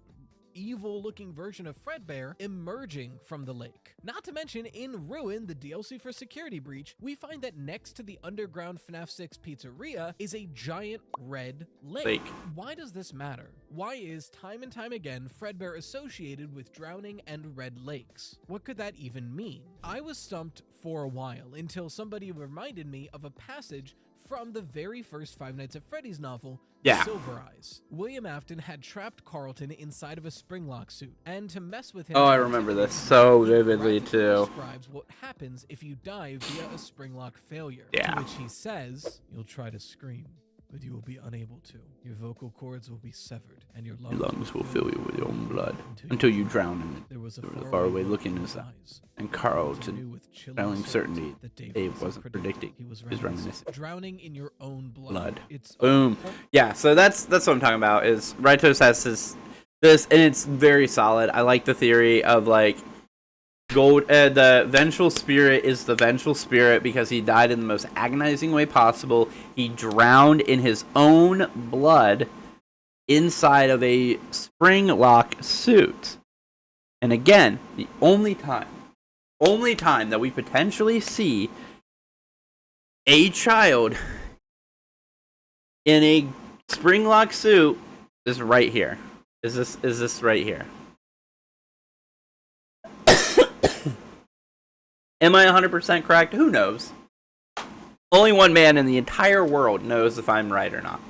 evil-looking version of Fredbear, emerging from the lake. Not to mention, in Ruin, the DLC for Security Breach, we find that next to the underground FNAF 6 pizzeria is a giant red lake. Why does this matter? Why is, time and time again, Fredbear associated with drowning and red lakes? What could that even mean? I was stumped for a while, until somebody reminded me of a passage from the very first Five Nights at Freddy's novel, Silver Eyes. William Afton had trapped Carlton inside of a Springlock suit, and to mess with him... Oh, I remember this so vividly, too. ...describes what happens if you die via a Springlock failure. Yeah. To which he says, "You'll try to scream, but you will be unable to. Your vocal cords will be severed, and your lungs will fill you with your own blood until you drown in it." There was a faraway look in his eyes, and Carlton, telling certainty that Dave wasn't predicting, his reminiscing. Drowning in your own blood. It's boom. Yeah, so that's what I'm talking about. Is Ritos has this, and it's very solid. I like the theory of like the vengeful spirit is the vengeful spirit because he died in the most agonizing way possible. He drowned in his own blood inside of a Springlock suit. And again, the only time that we potentially see a child in a Springlock suit is right here. Is this right here? Am I 100% correct? Who knows? Only one man in the entire world knows if I'm right or not.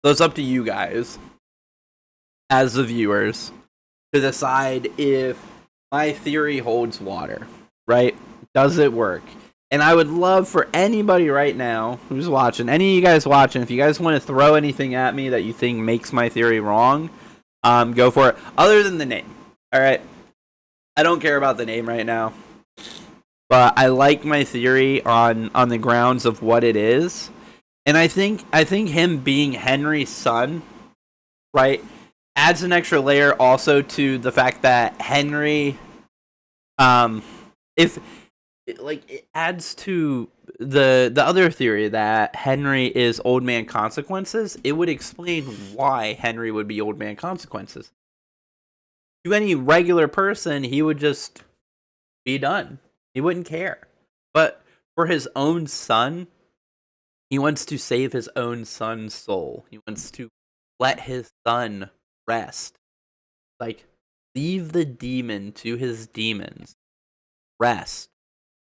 So it's up to you guys, as the viewers, to decide if my theory holds water, right? Does it work? And I would love for anybody right now who's watching, any of you guys watching, if you guys want to throw anything at me that you think makes my theory wrong, go for it. Other than the name, all right? I don't care about the name right now, but I like my theory on the grounds of what it is, and I think him being Henry's son, right, adds an extra layer also to the fact that Henry, it adds to the other theory that Henry is Old Man Consequences. It would explain why Henry would be Old Man Consequences. To any regular person, he would just be done. He wouldn't care. But for his own son, he wants to save his own son's soul. He wants to let his son rest. Like, leave the demon to his demons. Rest.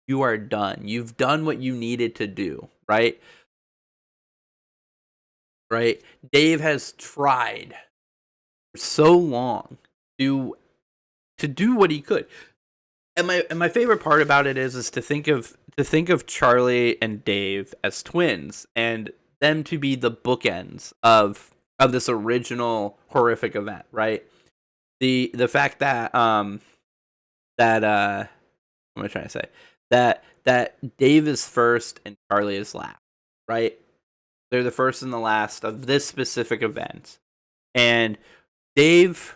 You are done. You've done what you needed to do, right? Right? Dave has tried for so long to do what he could. And my favorite part about it is to think of Charlie and Dave as twins and them to be the bookends of this original horrific event, right? The fact that what am I trying to say? That Dave is first and Charlie is last, right? They're the first and the last of this specific event. And Dave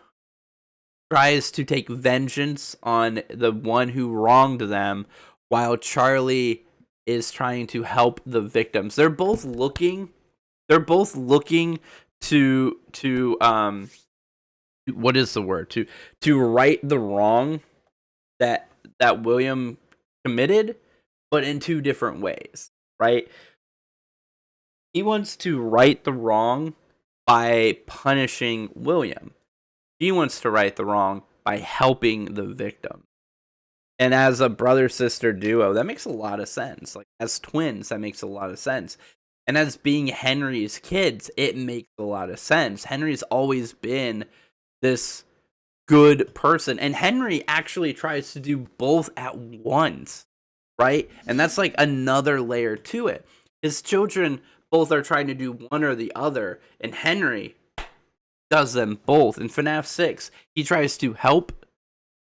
tries to take vengeance on the one who wronged them, while Charlie is trying to help the victims. They're both looking to what is the word? To right the wrong that William committed, but in two different ways, right? He wants to right the wrong by punishing William. He wants to right the wrong by helping the victim. And as a brother-sister duo, that makes a lot of sense. Like, as twins, that makes a lot of sense. And as being Henry's kids, it makes a lot of sense. Henry's always been this good person. And Henry actually tries to do both at once, right? And that's like another layer to it. His children both are trying to do one or the other. And Henry does them both. In FNAF 6, he tries to help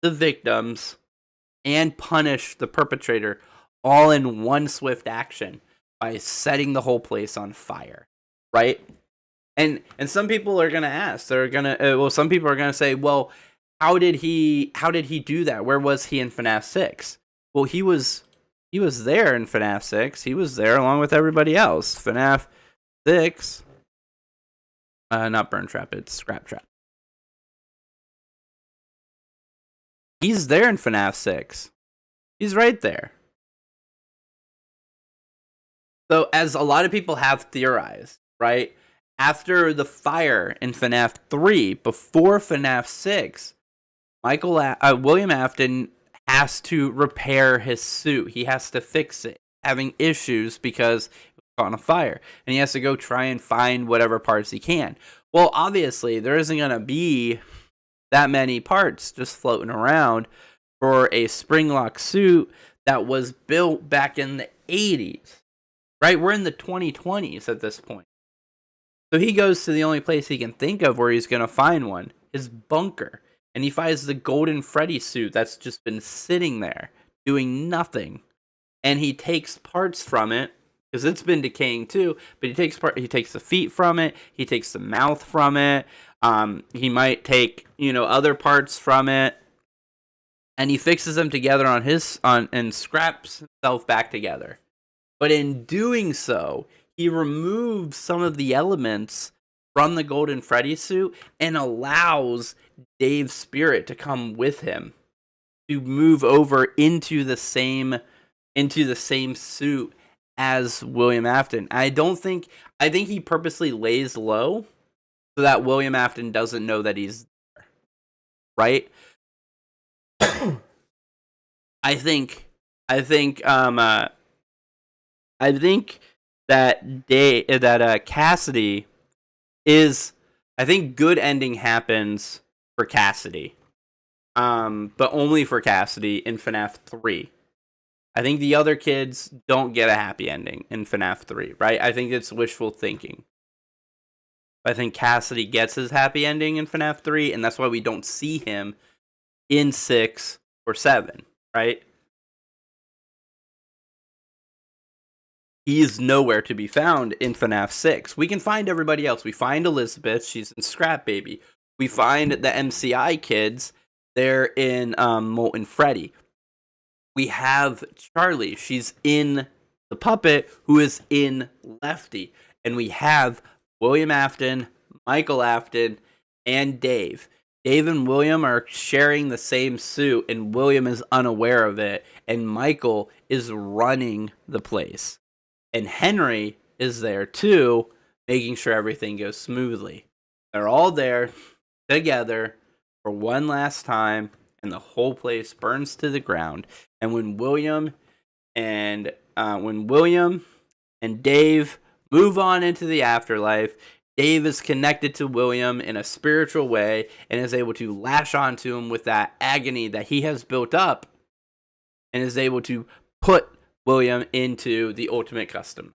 the victims and punish the perpetrator all in one swift action by setting the whole place on fire, right? And some people are gonna ask, some people are gonna say, well, how did he do that? Where was he in FNAF 6? Well, he was there in FNAF 6. He was there along with everybody else. FNAF 6, not Burn Trap, it's Scrap Trap. He's there in FNAF 6. He's right there. So, as a lot of people have theorized, right? After the fire in FNAF 3, before FNAF 6, William Afton has to repair his suit. He has to fix it, having issues because it was caught on a fire. And he has to go try and find whatever parts he can. Well, obviously, there isn't going to be that many parts just floating around for a spring lock suit that was built back in the 80s, right? We're in the 2020s at this point. So he goes to the only place he can think of where he's going to find one, his bunker. And he finds the Golden Freddy suit that's just been sitting there doing nothing. And he takes parts from it, because it's been decaying too, but he takes the feet from it, he takes the mouth from it, he might take, other parts from it, and he fixes them together and scraps himself back together. But in doing so, he removes some of the elements from the Golden Freddy suit and allows Dave's spirit to come with him, to move over into the same suit as William Afton. I think he purposely lays low so that William Afton doesn't know that he's there, right? I think that Cassidy is. I think good ending happens for Cassidy, but only for Cassidy in FNAF 3. I think the other kids don't get a happy ending in FNAF 3, right? I think it's wishful thinking. I think Cassidy gets his happy ending in FNAF 3, and that's why we don't see him in 6 or 7, right? He is nowhere to be found in FNAF 6. We can find everybody else. We find Elizabeth. She's in Scrap Baby. We find the MCI kids. They're in Molten Freddy. We have Charlie. She's in the puppet, who is in Lefty. And we have William Afton, Michael Afton, and Dave. Dave and William are sharing the same suit, and William is unaware of it. And Michael is running the place. And Henry is there too, making sure everything goes smoothly. They're all there together for one last time, and the whole place burns to the ground. And when William and Dave move on into the afterlife, Dave is connected to William in a spiritual way and is able to lash onto him with that agony that he has built up, and is able to put William into the ultimate custom.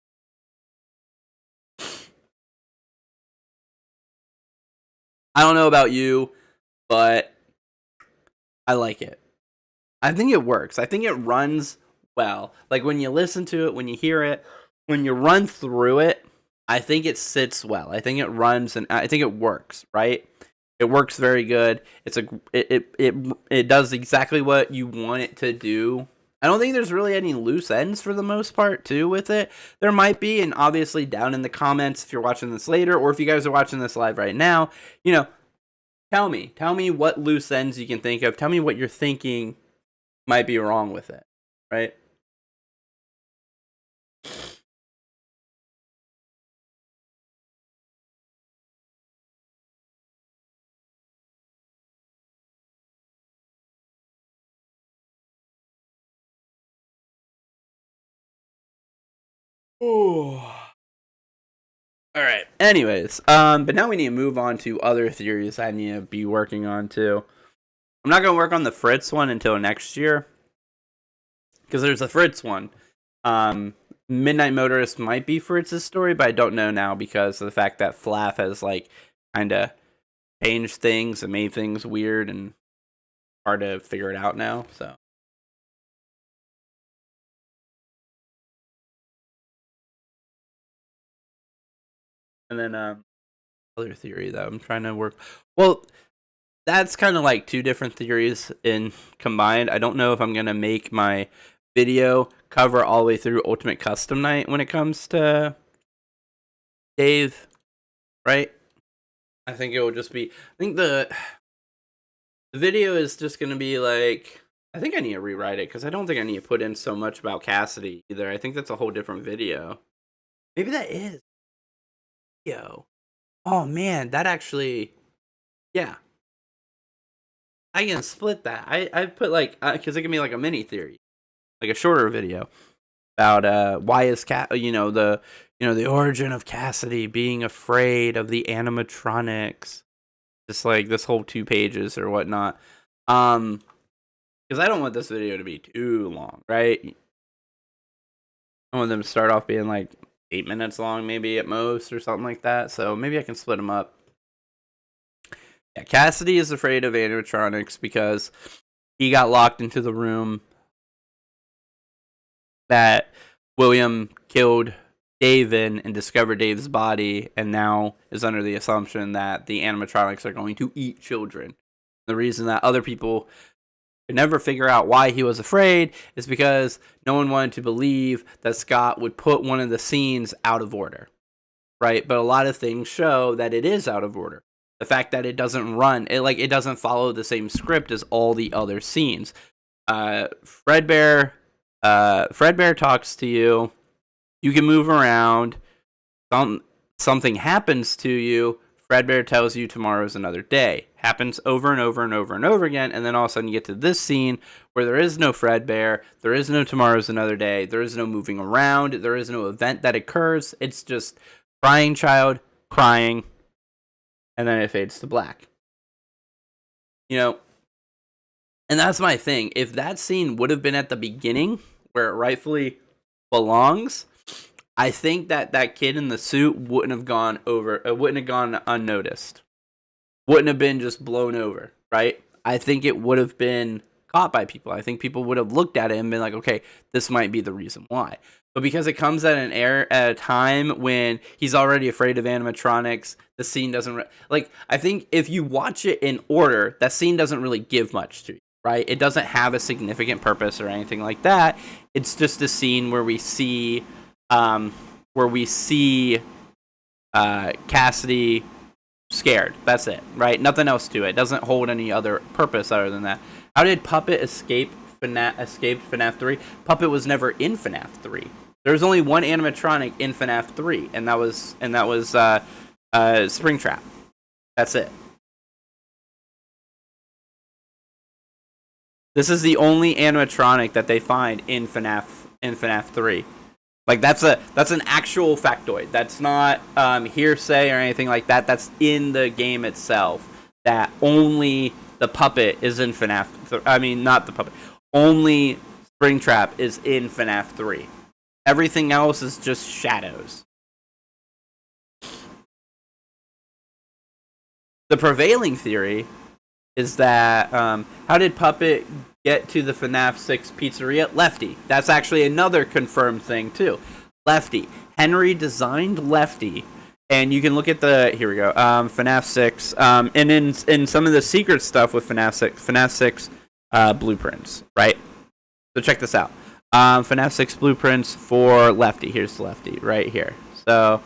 I don't know about you, but I like it. I think it works. I think it runs well. Like, when you listen to it, when you hear it, when you run through it, I think it sits well. I think it runs, and I think it works, right? It works very good. It does exactly what you want it to do. I don't think there's really any loose ends for the most part, too, with it. There might be, and obviously down in the comments if you're watching this later, or if you guys are watching this live right now, you know, tell me what loose ends you can think of. Tell me what you're thinking might be wrong with it, right? Ooh. All right. Anyways, but now we need to move on to other theories I need to be working on too. I'm not gonna work on the Fritz one until next year, because there's a Fritz one. Midnight Motorist might be Fritz's story, but I don't know now because of the fact that FNAF has like kind of changed things and made things weird and hard to figure it out now. So. And then other theory that I'm trying to work. Well, that's kind of like two different theories in combined. I don't know if I'm gonna make my video cover all the way through Ultimate Custom Night when it comes to Dave, right? I think it will just be. I think the video is just gonna be like. I think I need to rewrite it because I don't think I need to put in so much about Cassidy either. I think that's a whole different video. Maybe that is. Yo. Oh man, that actually. Yeah. I can split that. I put like because it can be like a mini theory, like a shorter video about why is the origin of Cassidy being afraid of the animatronics, just like this whole 2 pages or whatnot. Because I don't want this video to be too long, right? I want them to start off being like 8 minutes long, maybe at most, or something like that. So maybe I can split them up. Yeah, Cassidy is afraid of animatronics because he got locked into the room that William killed Dave in and discovered Dave's body, and now is under the assumption that the animatronics are going to eat children. The reason that other people could never figure out why he was afraid is because no one wanted to believe that Scott would put one of the scenes out of order, right? But a lot of things show that it is out of order. The fact that it doesn't run, it doesn't follow the same script as all the other scenes. Fredbear talks to you. You can move around. Something happens to you. Fredbear tells you tomorrow's another day. Happens over and over and over and over again, and then all of a sudden you get to this scene where there is no Fredbear, there is no tomorrow's another day, there is no moving around, there is no event that occurs. It's just crying child, crying, and then it fades to black. And that's my thing. If that scene would have been at the beginning, where it rightfully belongs, I think that kid in the suit wouldn't have gone unnoticed. Wouldn't have been just blown over, right? I think it would have been caught by people. I think people would have looked at it and been like, okay, this might be the reason why. But because it comes at a time when he's already afraid of animatronics, the scene doesn't I think if you watch it in order, that scene doesn't really give much to you, right? It doesn't have a significant purpose or anything like that. It's just a scene where we see Cassidy scared. That's it, right? Nothing else to it. It doesn't hold any other purpose other than that. How did Puppet escape FNAF 3? Puppet was never in FNAF 3. There was only one animatronic in FNAF 3, and that was Springtrap. That's it. This is the only animatronic that they find in FNAF 3. Like that's an actual factoid. That's not hearsay or anything like that. That's in the game itself. That only the puppet is in FNAF. I mean, not the puppet. Only Springtrap is in FNAF 3. Everything else is just shadows. The prevailing theory is that how did Puppet get to the FNAF 6 pizzeria? Lefty. That's actually another confirmed thing too. Lefty. Henry designed Lefty, and you can look at the here we go FNAF 6, and in some of the secret stuff with FNAF 6 blueprints, right? So check this out. FNAF 6 blueprints for Lefty. Here's Lefty right here. So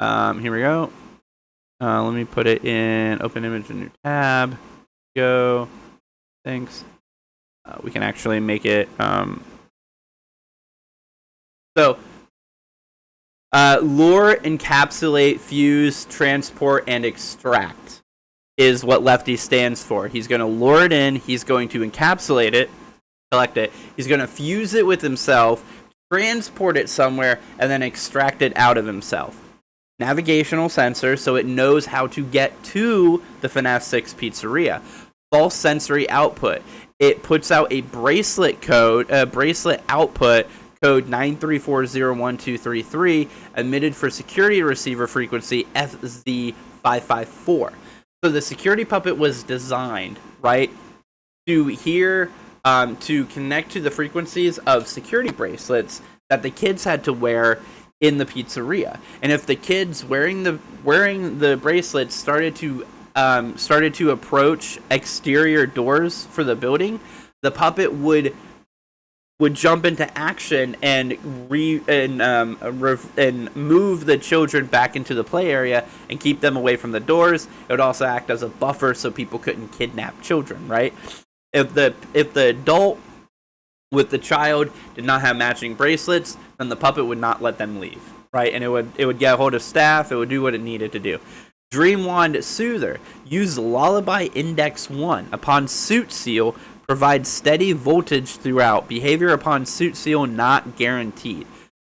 here we go. Let me put it in open image in new tab. Go. Thanks. We can actually make it. So lure, encapsulate, fuse, transport, and extract is what Lefty stands for. He's going to lure it in. He's going to encapsulate it, collect it. He's going to fuse it with himself, transport it somewhere, and then extract it out of himself. Navigational sensor, so it knows how to get to the FNAF 6 pizzeria. False sensory output. It puts out a bracelet code, bracelet output code 934012333, emitted for security receiver frequency FZ554. So the security puppet was designed, right, to hear, to connect to the frequencies of security bracelets that the kids had to wear in the pizzeria. And if the kids wearing the bracelets started to approach exterior doors for the building, the puppet would jump into action and move the children back into the play area and keep them away from the doors. It would also act as a buffer so people couldn't kidnap children, right? If the adult with the child did not have matching bracelets, then the puppet would not let them leave, right? And it would get a hold of staff. It would do what it needed to do. Dream Wand Soother. Use Lullaby Index 1. Upon suit seal, provide steady voltage throughout. Behavior upon suit seal not guaranteed.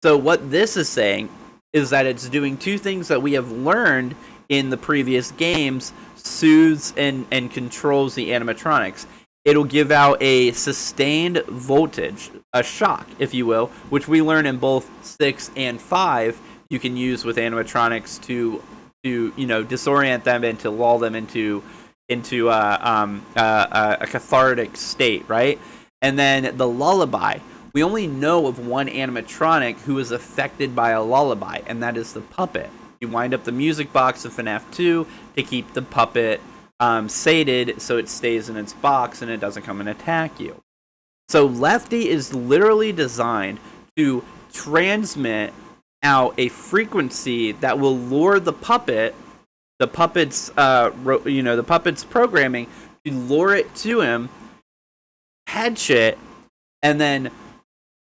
So what this is saying is that it's doing two things that we have learned in the previous games: soothes and controls the animatronics. It'll give out a sustained voltage, a shock, if you will, which we learn in both 6 and 5. You can use with animatronics to disorient them and to lull them into a cathartic state, right? And then the lullaby. We only know of one animatronic who is affected by a lullaby, and that is the puppet. You wind up the music box of FNAF 2 to keep the puppet sated so it stays in its box and it doesn't come and attack you. So Lefty is literally designed to transmit out a frequency that will lure the puppet's programming to lure it to him, catch it, and then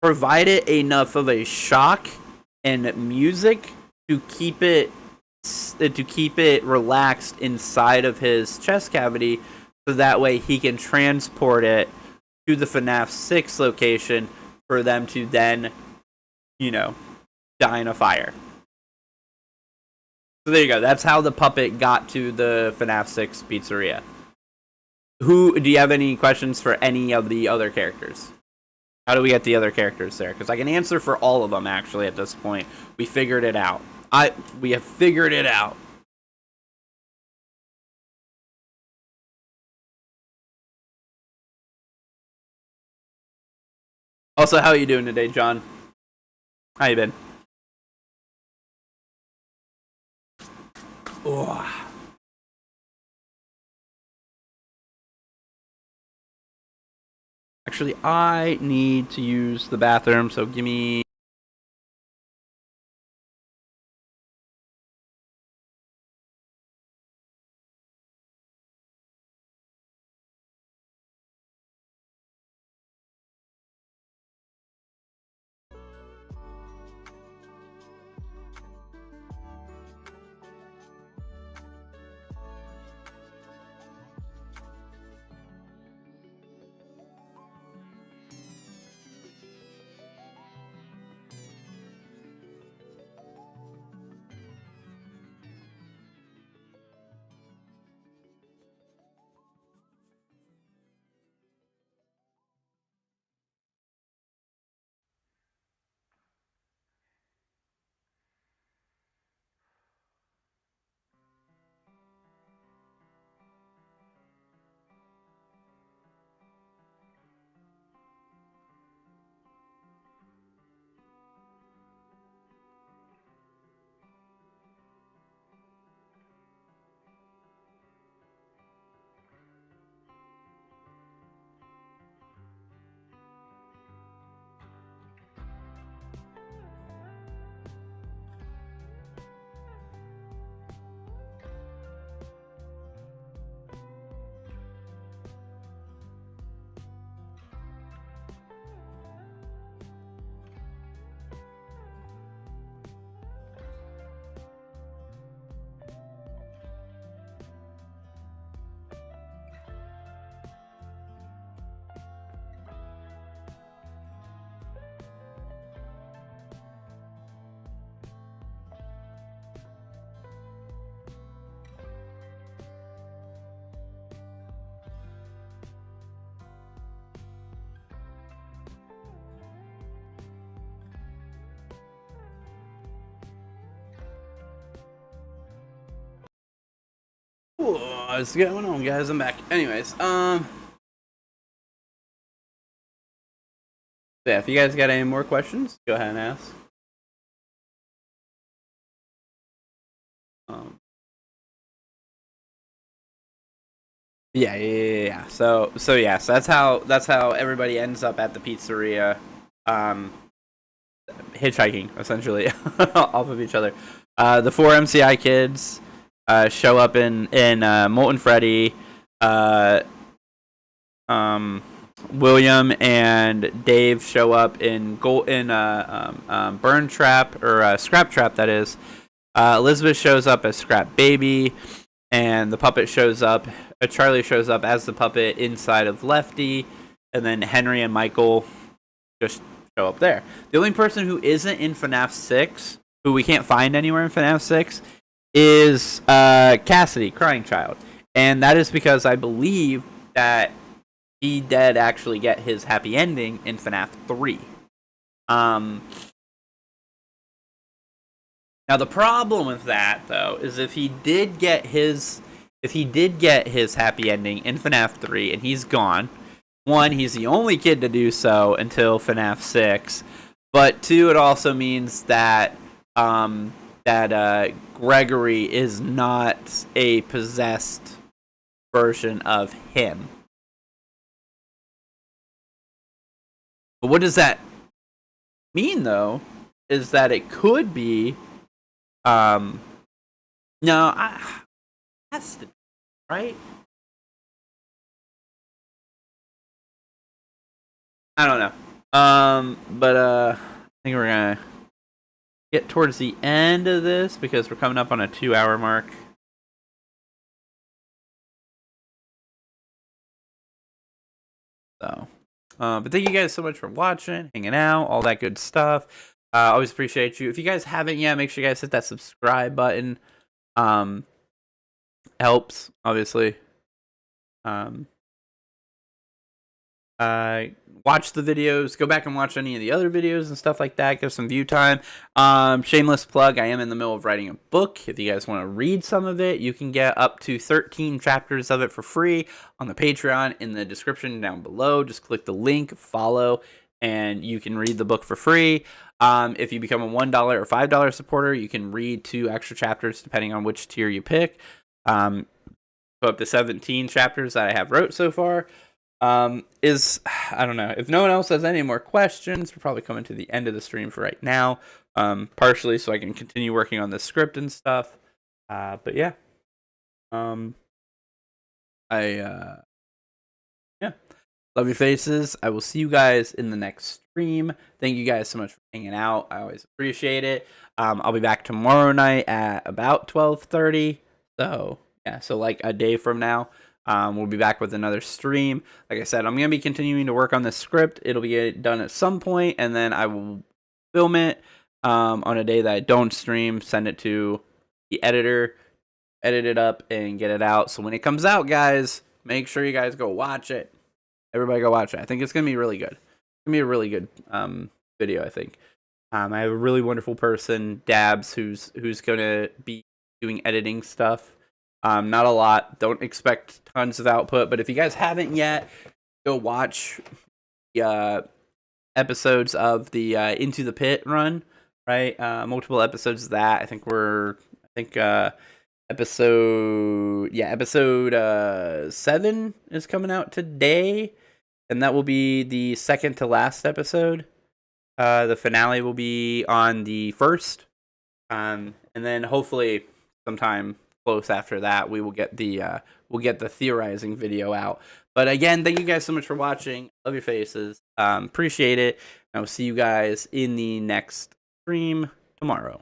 provide it enough of a shock and music to keep it relaxed inside of his chest cavity, so that way he can transport it to the FNAF 6 location for them to then, die in a fire. So there you go. That's how the puppet got to the FNAF 6 pizzeria. Do you have any questions for any of the other characters? How do we get the other characters there? Because I can answer for all of them, actually, at this point. We figured it out. We have figured it out. Also, how are you doing today, John? How you been? Oh. Actually, I need to use the bathroom, so give me... What's going on, guys? I'm back. Anyways, yeah, if you guys got any more questions, go ahead and ask. Yeah. So that's how everybody ends up at the pizzeria, hitchhiking essentially off of each other. The 4 MCI kids show up in Molten Freddy. William and Dave show up in Burn Trap or Scrap Trap. That is. Elizabeth shows up as Scrap Baby, and the puppet shows up. Charlie shows up as the puppet inside of Lefty, and then Henry and Michael just show up there. The only person who isn't in FNAF 6, who we can't find anywhere in FNAF 6, is Cassidy, Crying Child. And that is because I believe that he did actually get his happy ending in FNAF 3. Now the problem with that, though, is if he did get his happy ending in FNAF 3 and he's gone, one, he's the only kid to do so until FNAF 6, but two, it also means that Gregory is not a possessed version of him. But what does that mean, though, is that it could be has to be, right? I don't know. But I think we're gonna get towards the end of this because we're coming up on a 2-hour mark. So, but thank you guys so much for watching, hanging out, all that good stuff. Always appreciate you. If you guys haven't yet, make sure you guys hit that subscribe button. Helps, obviously. Watch the videos. Go back and watch any of the other videos and stuff like that. Give some view time. Shameless plug, I am in the middle of writing a book. If you guys want to read some of it, you can get up to 13 chapters of it for free on the Patreon in the description down below. Just click the link, follow, and you can read the book for free. If you become a $1 or $5 supporter, you can read 2 extra chapters depending on which tier you pick. Go up to 17 chapters that I have wrote so far. I don't know. If no one else has any more questions, we're probably coming to the end of the stream for right now. Partially so I can continue working on the script and stuff. But yeah. Yeah. Love your faces. I will see you guys in the next stream. Thank you guys so much for hanging out. I always appreciate it. I'll be back tomorrow night at about 12:30. So yeah, so like a day from now. We'll be back with another stream. Like I said, I'm going to be continuing to work on this script. It'll be done at some point, and then I will film it on a day that I don't stream, send it to the editor, edit it up, and get it out. So when it comes out, guys, make sure you guys go watch it. Everybody go watch it. I think it's going to be really good. It's going to be a really good video, I think. I have a really wonderful person, Dabs, who's going to be doing editing stuff. Not a lot. Don't expect tons of output, but if you guys haven't yet, go watch the episodes of the Into the Pit run, right? Multiple episodes of that. I think episode 7 is coming out today, and that will be the second to last episode. The finale will be on the 1st, and then hopefully sometime close after that we will get the theorizing video out. But again, thank you guys so much for watching. Love your faces. Appreciate it. I will see you guys in the next stream tomorrow.